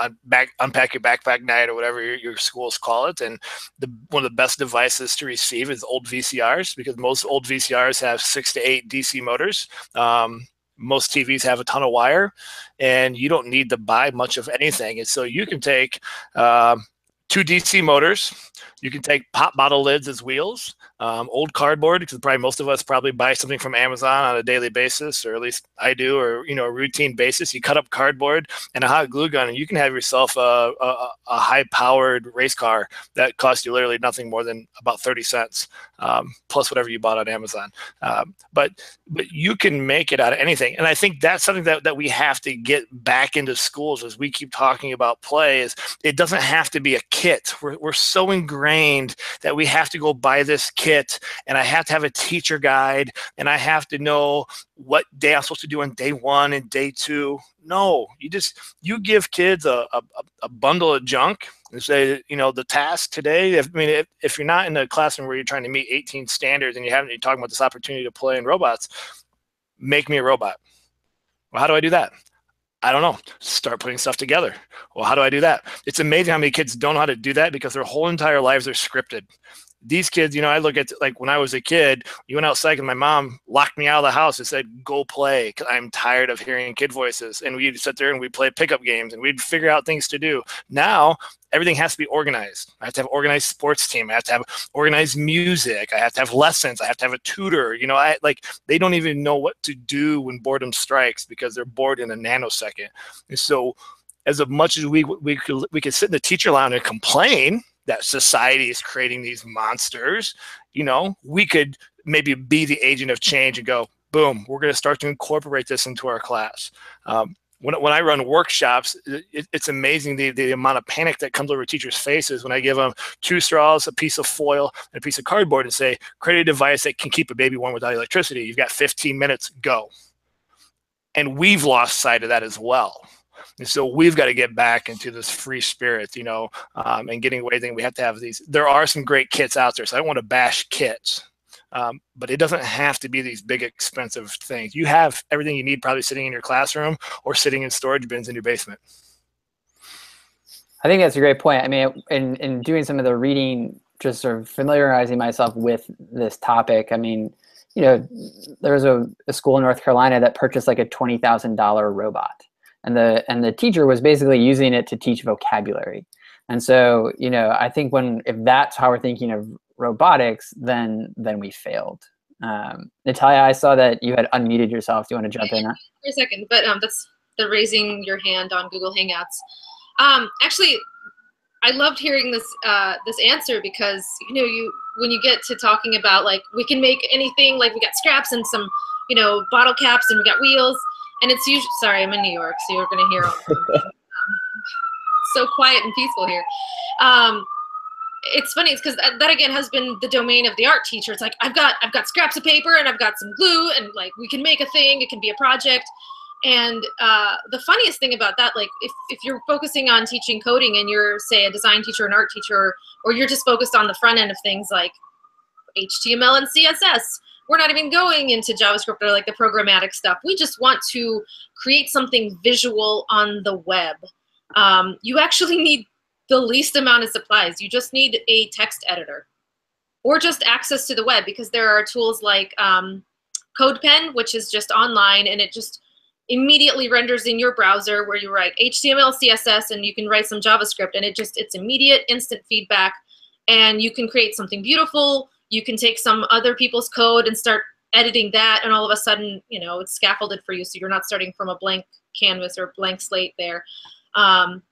[SPEAKER 4] Unpack Your Backpack Night or whatever your schools call it. And one of the best devices to receive is old VCRs, because most old VCRs have 6 to 8 DC motors. Most TVs have a ton of wire, and you don't need to buy much of anything. And so you can take 2 DC motors. You can take pop bottle lids as wheels, old cardboard, because probably most of us probably buy something from Amazon on a daily basis, or at least I do, or a routine basis. You cut up cardboard and a hot glue gun, and you can have yourself a high-powered race car that costs you literally nothing more than about 30 cents, plus whatever you bought on Amazon. But you can make it out of anything, and I think that's something that we have to get back into schools as we keep talking about play. Is it doesn't have to be a kit. We're so ingrained that we have to go buy this kit, and I have to have a teacher guide, and I have to know what day I'm supposed to do on day 1 and day 2. No, you give kids a bundle of junk and say, the task today. If you're not in a classroom where you're trying to meet 18 standards and you're talking about this opportunity to play in robots, make me a robot. Well, how do I do that? I don't know. Start putting stuff together. Well, how do I do that? It's amazing how many kids don't know how to do that because their whole entire lives are scripted. These kids, I look at, like, when I was a kid, you went outside and my mom locked me out of the house and said, go play, because I'm tired of hearing kid voices. And we'd sit there and we'd play pickup games and we'd figure out things to do. Now, everything has to be organized. I have to have organized sports team. I have to have organized music. I have to have lessons. I have to have a tutor. They don't even know what to do when boredom strikes because they're bored in a nanosecond. And so as much as we could sit in the teacher lounge and complain that society is creating these monsters, we could maybe be the agent of change and go, boom, we're going to start to incorporate this into our class. When I run workshops, it's amazing the amount of panic that comes over teachers' faces when I give them 2 straws, a piece of foil, and a piece of cardboard and say, create a device that can keep a baby warm without electricity. You've got 15 minutes, go. And we've lost sight of that as well. And so we've got to get back into this free spirit, and getting away. We have to have these. There are some great kits out there, so I don't want to bash kits, but it doesn't have to be these big, expensive things. You have everything you need probably sitting in your classroom or sitting in storage bins in your basement.
[SPEAKER 1] I think that's a great point. I mean, in doing some of the reading, just sort of familiarizing myself with this topic, I mean, there was a school in North Carolina that purchased like a $20,000 robot. And the teacher was basically using it to teach vocabulary. And so, I think if that's how we're thinking of robotics, then we failed. Natalia, I saw that you had unmuted yourself. Do you want to jump in?
[SPEAKER 5] For a second, but that's the raising your hand on Google Hangouts. Actually, I loved hearing this this answer, because when you get to talking about like we can make anything, like we got scraps and some bottle caps and we got wheels, and it's usually, sorry, I'm in New York, so you're gonna hear all so quiet and peaceful here. It's funny, it's because that again has been the domain of the art teacher. It's like I've got scraps of paper and I've got some glue and like we can make a thing. It can be a project. And the funniest thing about that, like if you're focusing on teaching coding and you're, say, a design teacher, an art teacher, or you're just focused on the front end of things like HTML and CSS, we're not even going into JavaScript or like the programmatic stuff. We just want to create something visual on the web. You actually need the least amount of supplies. You just need a text editor or just access to the web, because there are tools like CodePen, which is just online, and it just immediately renders in your browser where you write HTML, CSS, and you can write some JavaScript, and it's immediate, instant feedback, and you can create something beautiful. You can take some other people's code and start editing that, and all of a sudden, it's scaffolded for you, so you're not starting from a blank canvas or blank slate there. And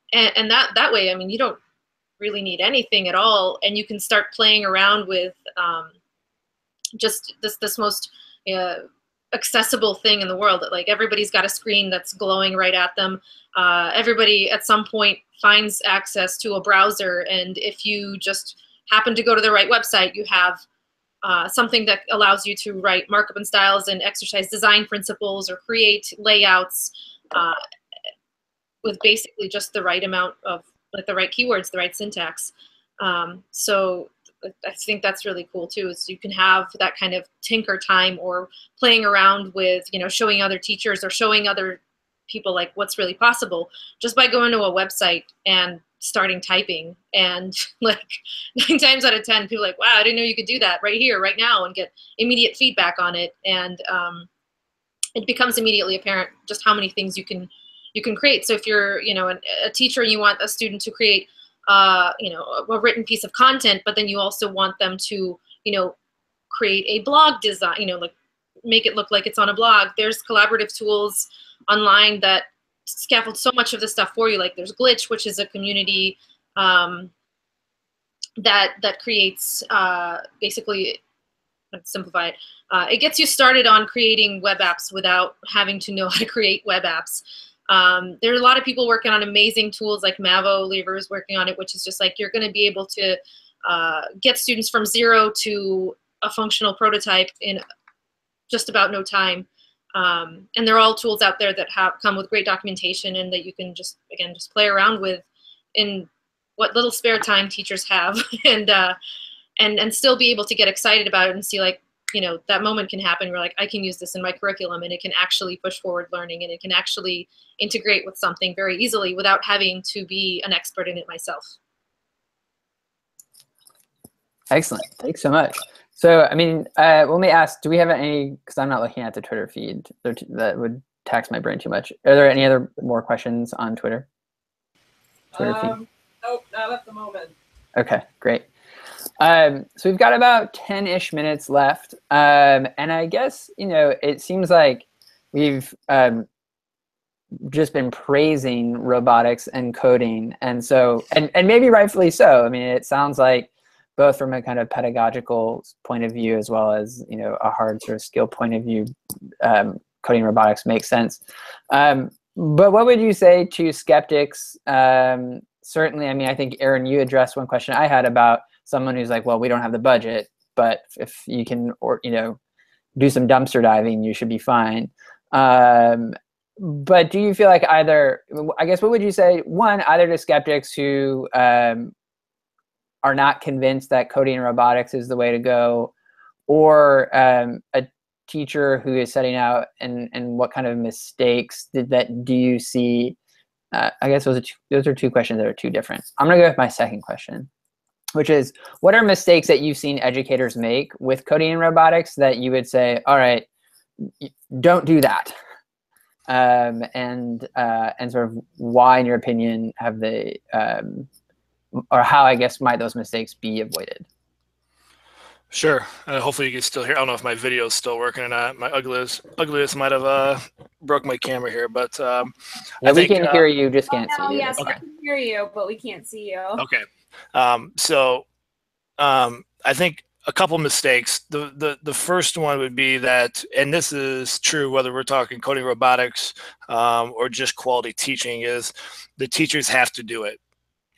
[SPEAKER 5] that way, I mean, you don't really need anything at all, and you can start playing around with just this most accessible thing in the world, that like everybody's got a screen that's glowing right at them. Everybody at some point finds access to a browser, and if you just happen to go to the right website, you have something that allows you to write markup and styles and exercise design principles or create layouts with basically just the right amount of, like, the right keywords, the right syntax. So I think that's really cool too, is you can have that kind of tinker time or playing around with, showing other teachers or showing other people like what's really possible just by going to a website and starting typing. And like 9 times out of 10, people are like, wow, I didn't know you could do that right here, right now, and get immediate feedback on it. And it becomes immediately apparent just how many things you can create. So if you're, a teacher and you want a student to create a written piece of content, but then you also want them to, create a blog design, like make it look like it's on a blog. There's collaborative tools online that scaffold so much of this stuff for you. Like there's Glitch, which is a community that creates basically, let's simplify it. It gets you started on creating web apps without having to know how to create web apps. There are a lot of people working on amazing tools, like Mavo Lever is working on it, which is just like you're going to be able to get students from 0 to a functional prototype in just about no time. And they're all tools out there that come with great documentation and that you can just play around with in what little spare time teachers have, and still be able to get excited about it and see, like, that moment can happen where, like, I can use this in my curriculum and it can actually push forward learning and it can actually integrate with something very easily without having to be an expert in it myself.
[SPEAKER 1] Excellent. Thanks so much. So, I mean, let me ask, do we have any, because I'm not looking at the Twitter feed, that would tax my brain too much. Are there any other more questions on Twitter? Feed?
[SPEAKER 3] Nope, not at the moment.
[SPEAKER 1] Okay, great. So we've got about 10-ish minutes left. And I guess, it seems like we've just been praising robotics and coding. And so, and maybe rightfully so. I mean, it sounds like both from a kind of pedagogical point of view as well as, a hard sort of skill point of view, coding robotics makes sense. But what would you say to skeptics? Certainly, I mean, I think, Aaron, you addressed one question I had about someone who's like, well, we don't have the budget, but if you can, do some dumpster diving, you should be fine. But do you feel like either, I guess, what would you say, one, either to skeptics who are not convinced that coding and robotics is the way to go, or a teacher who is setting out, and what kind of mistakes do you see? I guess those are two questions that are too different. I'm gonna go with my second question, which is, what are mistakes that you've seen educators make with coding and robotics that you would say, all right, don't do that? And sort of why, in your opinion, have they, or how, I guess, might those mistakes be avoided?
[SPEAKER 4] Sure. Hopefully you can still hear. I don't know if my video is still working or not. My ugliness might have broke my camera here, but
[SPEAKER 1] we can hear you, just can't see you.
[SPEAKER 2] Yes,
[SPEAKER 1] Okay.
[SPEAKER 2] I can hear hear you, but we can't see you.
[SPEAKER 4] Okay. I think a couple mistakes. The first one would be that, and this is true whether we're talking coding robotics or just quality teaching, is the teachers have to do it.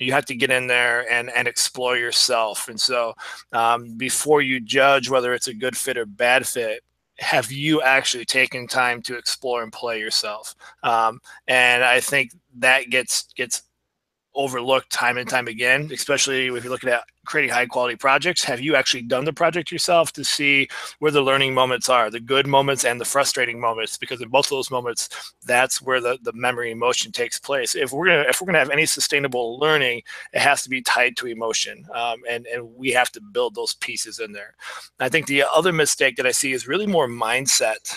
[SPEAKER 4] You have to get in there and explore yourself. And so before you judge whether it's a good fit or bad fit, have you actually taken time to explore and play yourself? And I think that gets overlooked time and time again, especially if you're looking at creating high quality projects. Have you actually done the project yourself to see where the learning moments are, the good moments and the frustrating moments? Because in both of those moments, that's where the memory emotion takes place. If we're gonna have any sustainable learning, it has to be tied to emotion, and we have to build those pieces in there. I think the other mistake that I see is really more mindset.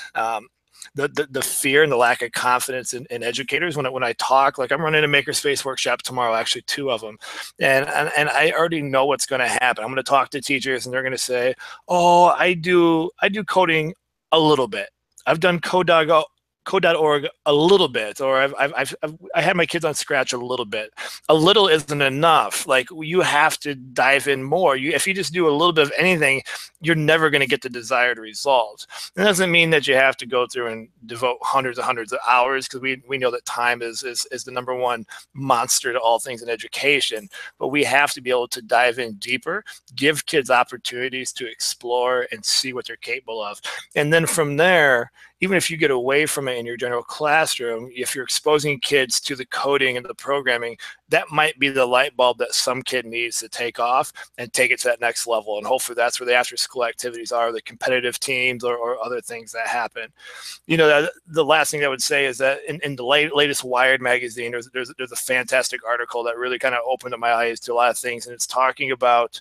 [SPEAKER 4] The fear and the lack of confidence in educators. When I talk, like I'm running a makerspace workshop tomorrow, actually 2 of them, and I already know what's going to happen. I'm going to talk to teachers, and they're going to say, "Oh, I do coding a little bit. I've done code.org a little bit, or I had my kids on Scratch a little bit." A little isn't enough. Like, you have to dive in more. If you just do a little bit of anything, you're never going to get the desired result. It doesn't mean that you have to go through and devote hundreds of hours, because we know that time is the #1 monster to all things in education. But we have to be able to dive in deeper, give kids opportunities to explore and see what they're capable of. And then from there, even if you get away from it in your general classroom, if you're exposing kids to the coding and the programming, that might be the light bulb that some kid needs to take off and take it to that next level. And hopefully that's where the after school activities are, the competitive teams or other things that happen. You know, the last thing I would say is that in the latest Wired magazine, there's a fantastic article that really kind of opened up my eyes to a lot of things. And it's talking about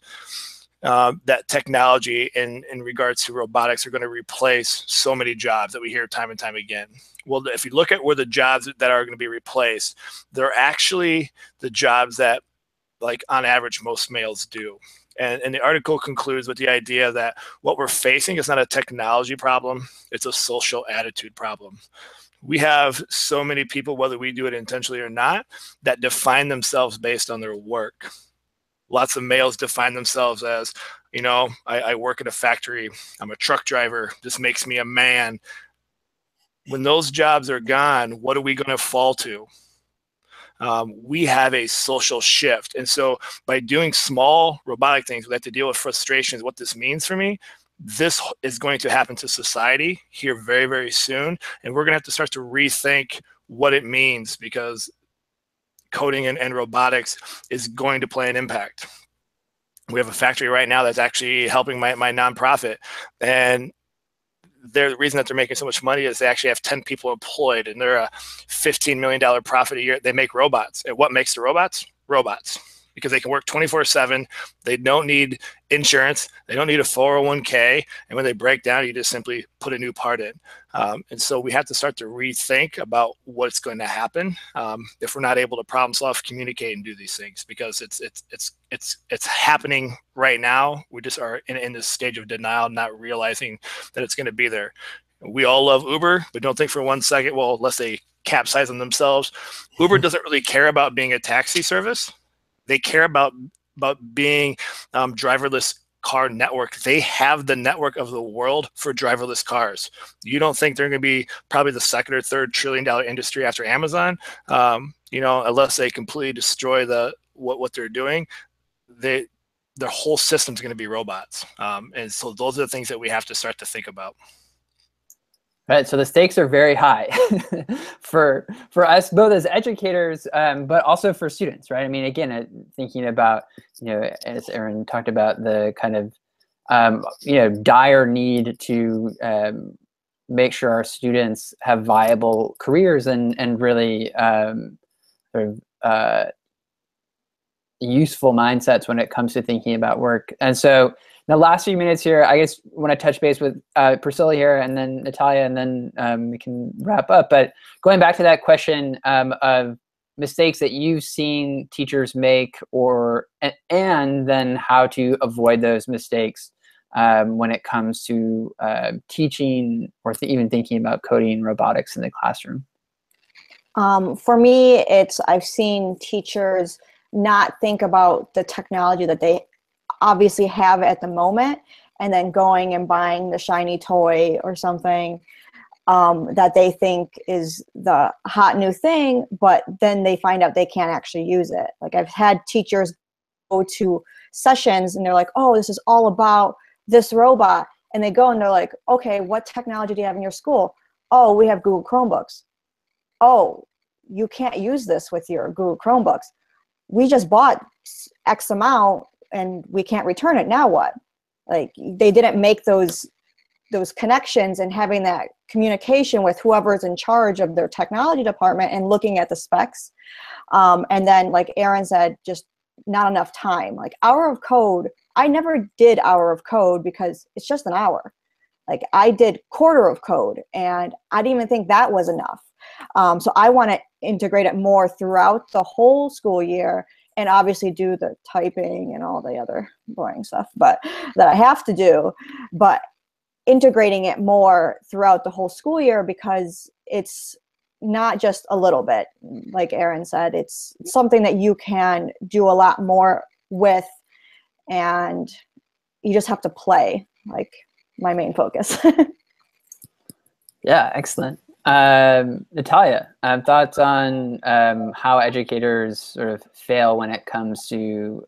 [SPEAKER 4] that technology in regards to robotics are going to replace so many jobs that we hear time and time again. Well, if you look at where the jobs that are going to be replaced, they're actually the jobs that, like, on average, most males do. And the article concludes with the idea that what we're facing is not a technology problem, it's a social attitude problem. We have so many people, whether we do it intentionally or not, that define themselves based on their work. Lots of males define themselves as, you know, I work at a factory, I'm a truck driver, this makes me a man. When those jobs are gone, what are we going to fall to? We have a social shift. And so by doing small robotic things, we have to deal with frustrations. What this means for me, this is going to happen to society here very, very soon. And we're going to have to start to rethink what it means, because coding and robotics is going to play an impact. We have a factory right now that's actually helping my nonprofit. And the reason that they're making so much money is they actually have 10 people employed, and they're a $15 million profit a year. They make robots. And what makes the robots? Robots. Because they can work 24/7. They don't need insurance. They don't need a 401k. And when they break down, you just simply put a new part in. And so we have to start to rethink about what's going to happen if we're not able to problem solve, communicate, and do these things, because it's happening right now. We just are in this stage of denial, not realizing that it's going to be there. We all love Uber, but don't think for 1 second, well, unless they capsize on themselves. Uber doesn't really care about being a taxi service. They care about being driverless car network. They have the network of the world for driverless cars. You don't think they're going to be probably the 2nd or 3rd $1 trillion industry after Amazon? You know, unless they completely destroy what they're doing, their whole system's going to be robots. And so those are the things that we have to start to think about.
[SPEAKER 1] Right, so the stakes are very high for us both as educators, but also for students, right? I mean, again, thinking about, you know, as Aaron talked about, the kind of, you know, dire need to make sure our students have viable careers and really sort of useful mindsets when it comes to thinking about work. And so the last few minutes here, I guess want to touch base with Priscilla here, and then Natalia, and then we can wrap up. But going back to that question of mistakes that you've seen teachers make, and then how to avoid those mistakes when it comes to teaching or even thinking about coding and robotics in the classroom.
[SPEAKER 6] For me, I've seen teachers not think about the technology that they obviously have at the moment, and then going and buying the shiny toy or something that they think is the hot new thing, but then they find out they can't actually use it. Like, I've had teachers go to sessions and they're like, oh, this is all about this robot. And they go and they're like, okay, what technology do you have in your school? Oh, we have Google Chromebooks. Oh, you can't use this with your Google Chromebooks. We just bought X amount and we can't return it. Now what? Like, they didn't make those connections and having that communication with whoever's in charge of their technology department and looking at the specs. And then, like Aaron said, just not enough time. Like, hour of code, I never did hour of code because it's just an hour. Like, I did quarter of code and I didn't even think that was enough. So I want to integrate it more throughout the whole school year, and obviously do the typing and all the other boring stuff but that I have to do, but integrating it more throughout the whole school year, because it's not just a little bit. Like Aaron said, it's something that you can do a lot more with, and you just have to play, like my main focus.
[SPEAKER 1] Yeah, excellent. Natalia, thoughts on how educators sort of fail when it comes to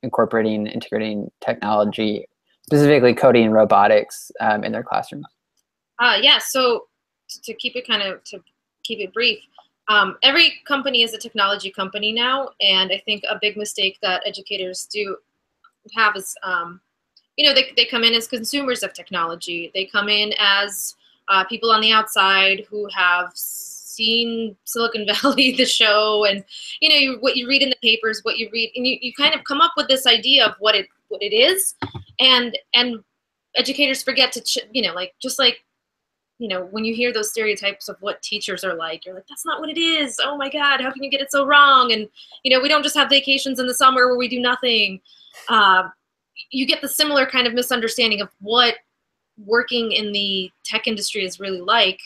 [SPEAKER 1] integrating technology, specifically coding and robotics, in their classrooms?
[SPEAKER 5] Yeah, so to keep it brief, every company is a technology company now, and I think a big mistake that educators do have is, they come in as consumers of technology. They come in as people on the outside who have seen Silicon Valley, the show, and what you read in the papers, what you read, and you kind of come up with this idea of what it is, and educators forget to when you hear those stereotypes of what teachers are like, you're like, that's not what it is. Oh my God, how can you get it so wrong? And we don't just have vacations in the summer where we do nothing. You get the similar kind of misunderstanding of what working in the tech industry is really like,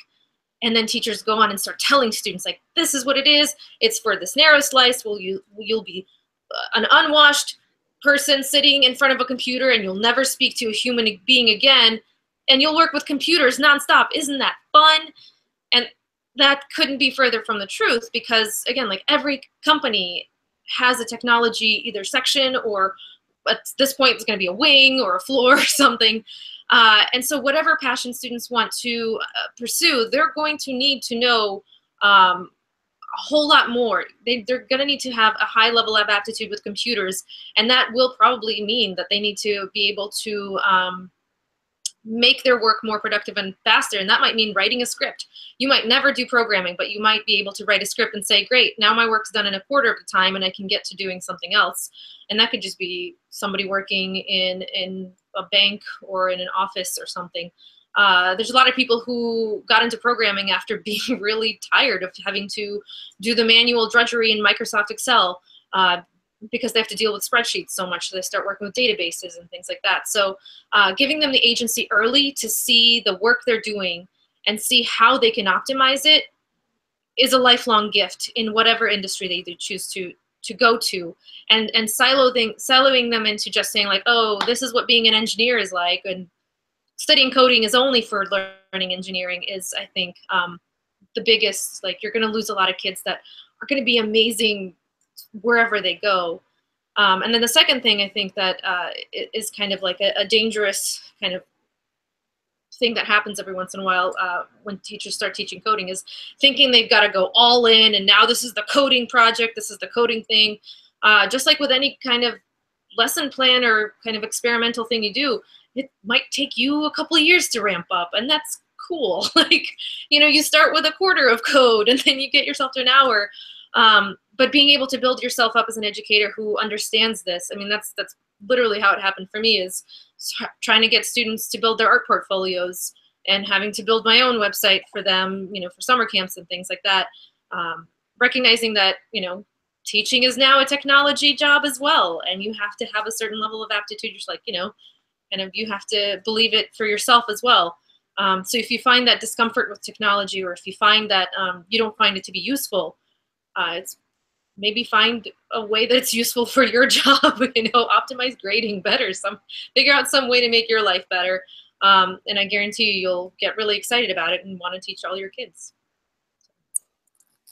[SPEAKER 5] and then teachers go on and start telling students, like, this is what it is. It's for this narrow slice. You'll be an unwashed person sitting in front of a computer, and you'll never speak to a human being again, and you'll work with computers nonstop. Isn't that fun? And that couldn't be further from the truth, because again, like, every company has a technology either section, or at this point it's going to be a wing or a floor or something. And so whatever passion students want to pursue, they're going to need to know a whole lot more. They're going to need to have a high level of aptitude with computers, and that will probably mean that they need to be able to make their work more productive and faster. And that might mean writing a script. You might never do programming, but you might be able to write a script and say, great, now my work's done in a quarter of the time and I can get to doing something else. And that could just be somebody working in a bank or in an office or something. There's a lot of people who got into programming after being really tired of having to do the manual drudgery in Microsoft Excel, because they have to deal with spreadsheets so much, so they start working with databases and things like that. So giving them the agency early to see the work they're doing and see how they can optimize it is a lifelong gift in whatever industry they do choose to go to. And siloing them into just saying, like, oh, this is what being an engineer is like, and studying coding is only for learning engineering, is, I think, the biggest, like, you're going to lose a lot of kids that are going to be amazing wherever they go. And then the second thing I think that is kind of like a dangerous kind of thing that happens every once in a while when teachers start teaching coding is thinking they've got to go all in, and now this is the coding project, this is the coding thing. Just like with any kind of lesson plan or kind of experimental thing you do, it might take you a couple of years to ramp up, and that's cool. Like, you start with a quarter of code and then you get yourself to an hour. But being able to build yourself up as an educator who understands this, I mean, that's literally how it happened for me, is trying to get students to build their art portfolios and having to build my own website for them, for summer camps and things like that. Recognizing that, teaching is now a technology job as well, and you have to have a certain level of aptitude, just like, kind of, you have to believe it for yourself as well. So if you find that discomfort with technology, or if you find that you don't find it to be useful, it's maybe find a way that's useful for your job. Optimize grading better. Figure out some way to make your life better, and I guarantee you'll get really excited about it and want to teach all your kids.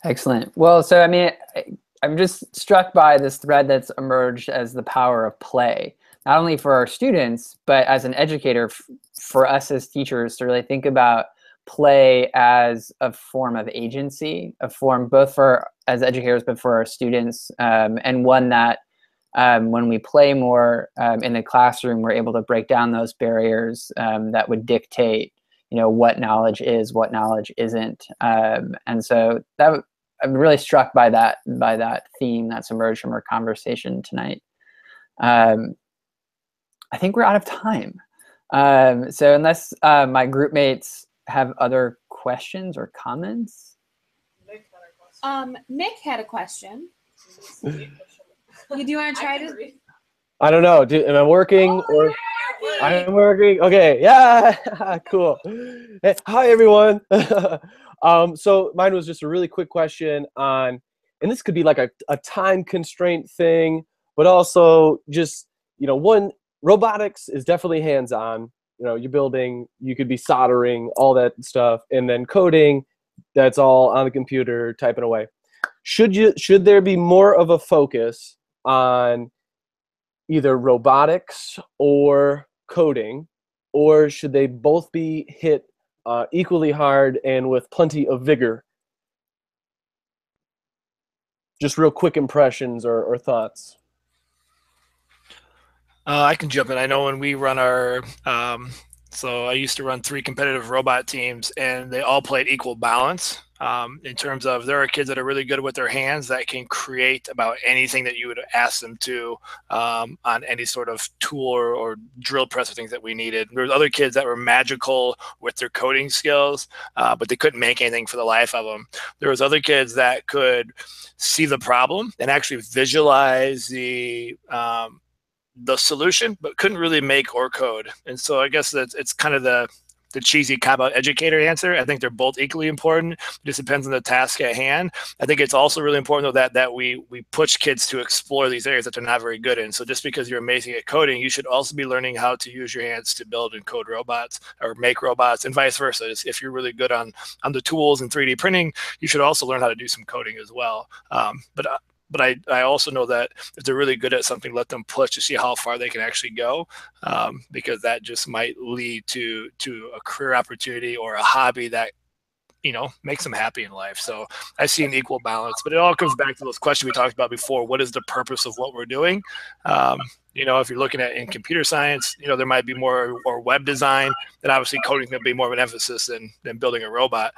[SPEAKER 1] Excellent. Well, so I mean, I'm just struck by this thread that's emerged as the power of play, not only for our students, but as an educator, for us as teachers to really think about play as a form of agency, a form both for as educators, but for our students, and one that when we play more in the classroom, we're able to break down those barriers that would dictate, what knowledge is, what knowledge isn't. And so I'm really struck by that theme that's emerged from our conversation tonight. I think we're out of time. So unless my group mates have other questions or comments.
[SPEAKER 2] Nick had a question. Do you want to try to?
[SPEAKER 7] I don't know. Am I working or? I'm working. Okay. Yeah. Cool. Hey, hi everyone. So mine was just a really quick question on, and this could be like a time constraint thing, but also just, one, robotics is definitely hands-on. You're building, you could be soldering, all that stuff, and then coding, that's all on the computer, typing away. Should there be more of a focus on either robotics or coding, or should they both be hit equally hard and with plenty of vigor? Just real quick impressions or thoughts.
[SPEAKER 4] I can jump in. I know when we run our, so I used to run 3 competitive robot teams, and they all played equal balance in terms of there are kids that are really good with their hands that can create about anything that you would ask them to on any sort of tool or drill press or things that we needed. There was other kids that were magical with their coding skills, but they couldn't make anything for the life of them. There was other kids that could see the problem and actually visualize the solution, but couldn't really make or code. And so I guess that it's kind of the cheesy cop-out educator answer. I think they're both equally important. It just depends on the task at hand. I think it's also really important though that we push kids to explore these areas that they're not very good in. So just because you're amazing at coding, you should also be learning how to use your hands to build and code robots or make robots, and vice versa. If you're really good on the tools and 3D printing, you should also learn how to do some coding as well. But I also know that if they're really good at something, let them push to see how far they can actually go, because that just might lead to a career opportunity or a hobby that, makes them happy in life. So I see an equal balance, but it all comes back to those questions we talked about before. What is the purpose of what we're doing? If you're looking at in computer science, there might be more or web design, then obviously coding is going to be more of an emphasis than building a robot.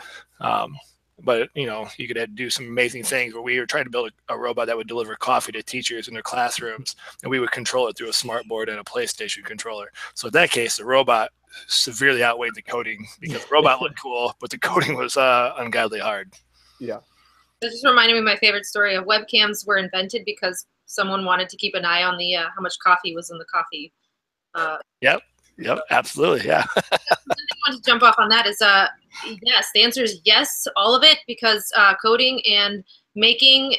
[SPEAKER 4] But, you could do some amazing things where we were trying to build a robot that would deliver coffee to teachers in their classrooms, and we would control it through a smart board and a PlayStation controller. So in that case, the robot severely outweighed the coding because the robot looked cool, but the coding was ungodly hard.
[SPEAKER 7] Yeah.
[SPEAKER 5] This just reminded me of my favorite story of webcams were invented because someone wanted to keep an eye on the how much coffee was in the coffee.
[SPEAKER 4] Yep, absolutely, yeah.
[SPEAKER 5] Something I want to jump off on that is yes, the answer is yes, all of it, because coding and making,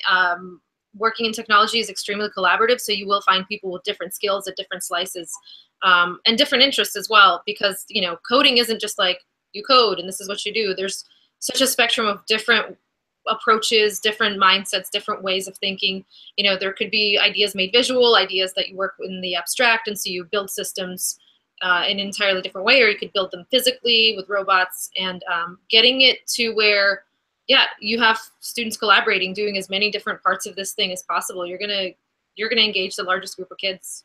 [SPEAKER 5] working in technology is extremely collaborative, so you will find people with different skills at different slices and different interests as well, because, coding isn't just like you code and this is what you do. There's such a spectrum of different approaches, different mindsets, different ways of thinking. There could be ideas made visual, ideas that you work in the abstract, and so you build systems in an entirely different way, or you could build them physically with robots, and getting it to where, you have students collaborating, doing as many different parts of this thing as possible. You're gonna engage the largest group of kids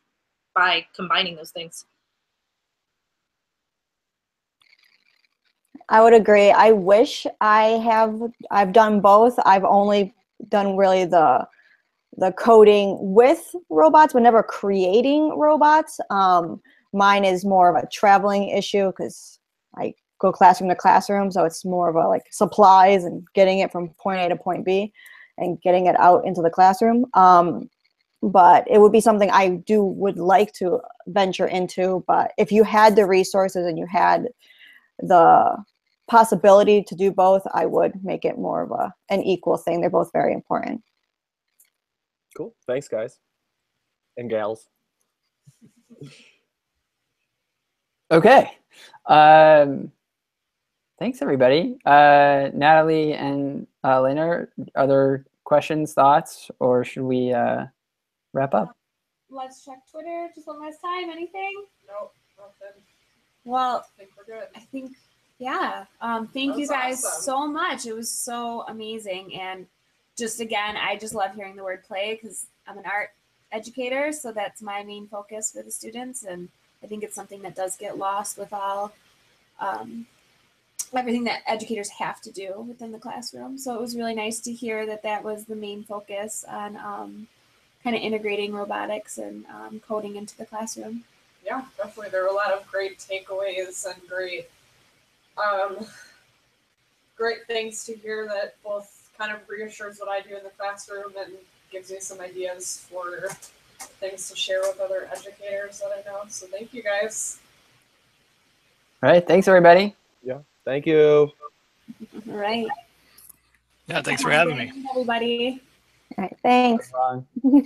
[SPEAKER 5] by combining those things.
[SPEAKER 6] I would agree. I wish I've done both. I've only done really the coding with robots, but never creating robots. Mine is more of a traveling issue because I go classroom to classroom, so it's more of a like supplies and getting it from point A to point B and getting it out into the classroom. But it would be something I would like to venture into. But if you had the resources and you had the possibility to do both, I would make it more of an equal thing. They're both very important.
[SPEAKER 7] Cool. Thanks, guys and gals.
[SPEAKER 1] Okay. Thanks, everybody. Natalie and Lena, other questions, thoughts, or should we wrap up?
[SPEAKER 2] Let's check Twitter just one last time. Anything?
[SPEAKER 3] Nope, nothing.
[SPEAKER 2] Well,
[SPEAKER 3] I think we're good.
[SPEAKER 2] I think, yeah. Thank you guys so much. It was so amazing. And just again, I just love hearing the word play because I'm an art educator. So that's my main focus for the students. And I think it's something that does get lost with all everything that educators have to do within the classroom. So it was really nice to hear that that was the main focus on kind of integrating robotics and coding into the classroom.
[SPEAKER 3] Yeah, definitely. There were a lot of great takeaways and great things to hear that both kind of reassures what I do in the classroom and gives me some ideas for things to share with other educators that I know. So thank you guys.
[SPEAKER 1] All right. Thanks, everybody.
[SPEAKER 7] Yeah. Thank you.
[SPEAKER 2] All right.
[SPEAKER 4] Yeah, thanks for having me.
[SPEAKER 2] Everybody.
[SPEAKER 6] All right, thanks.
[SPEAKER 1] Bye.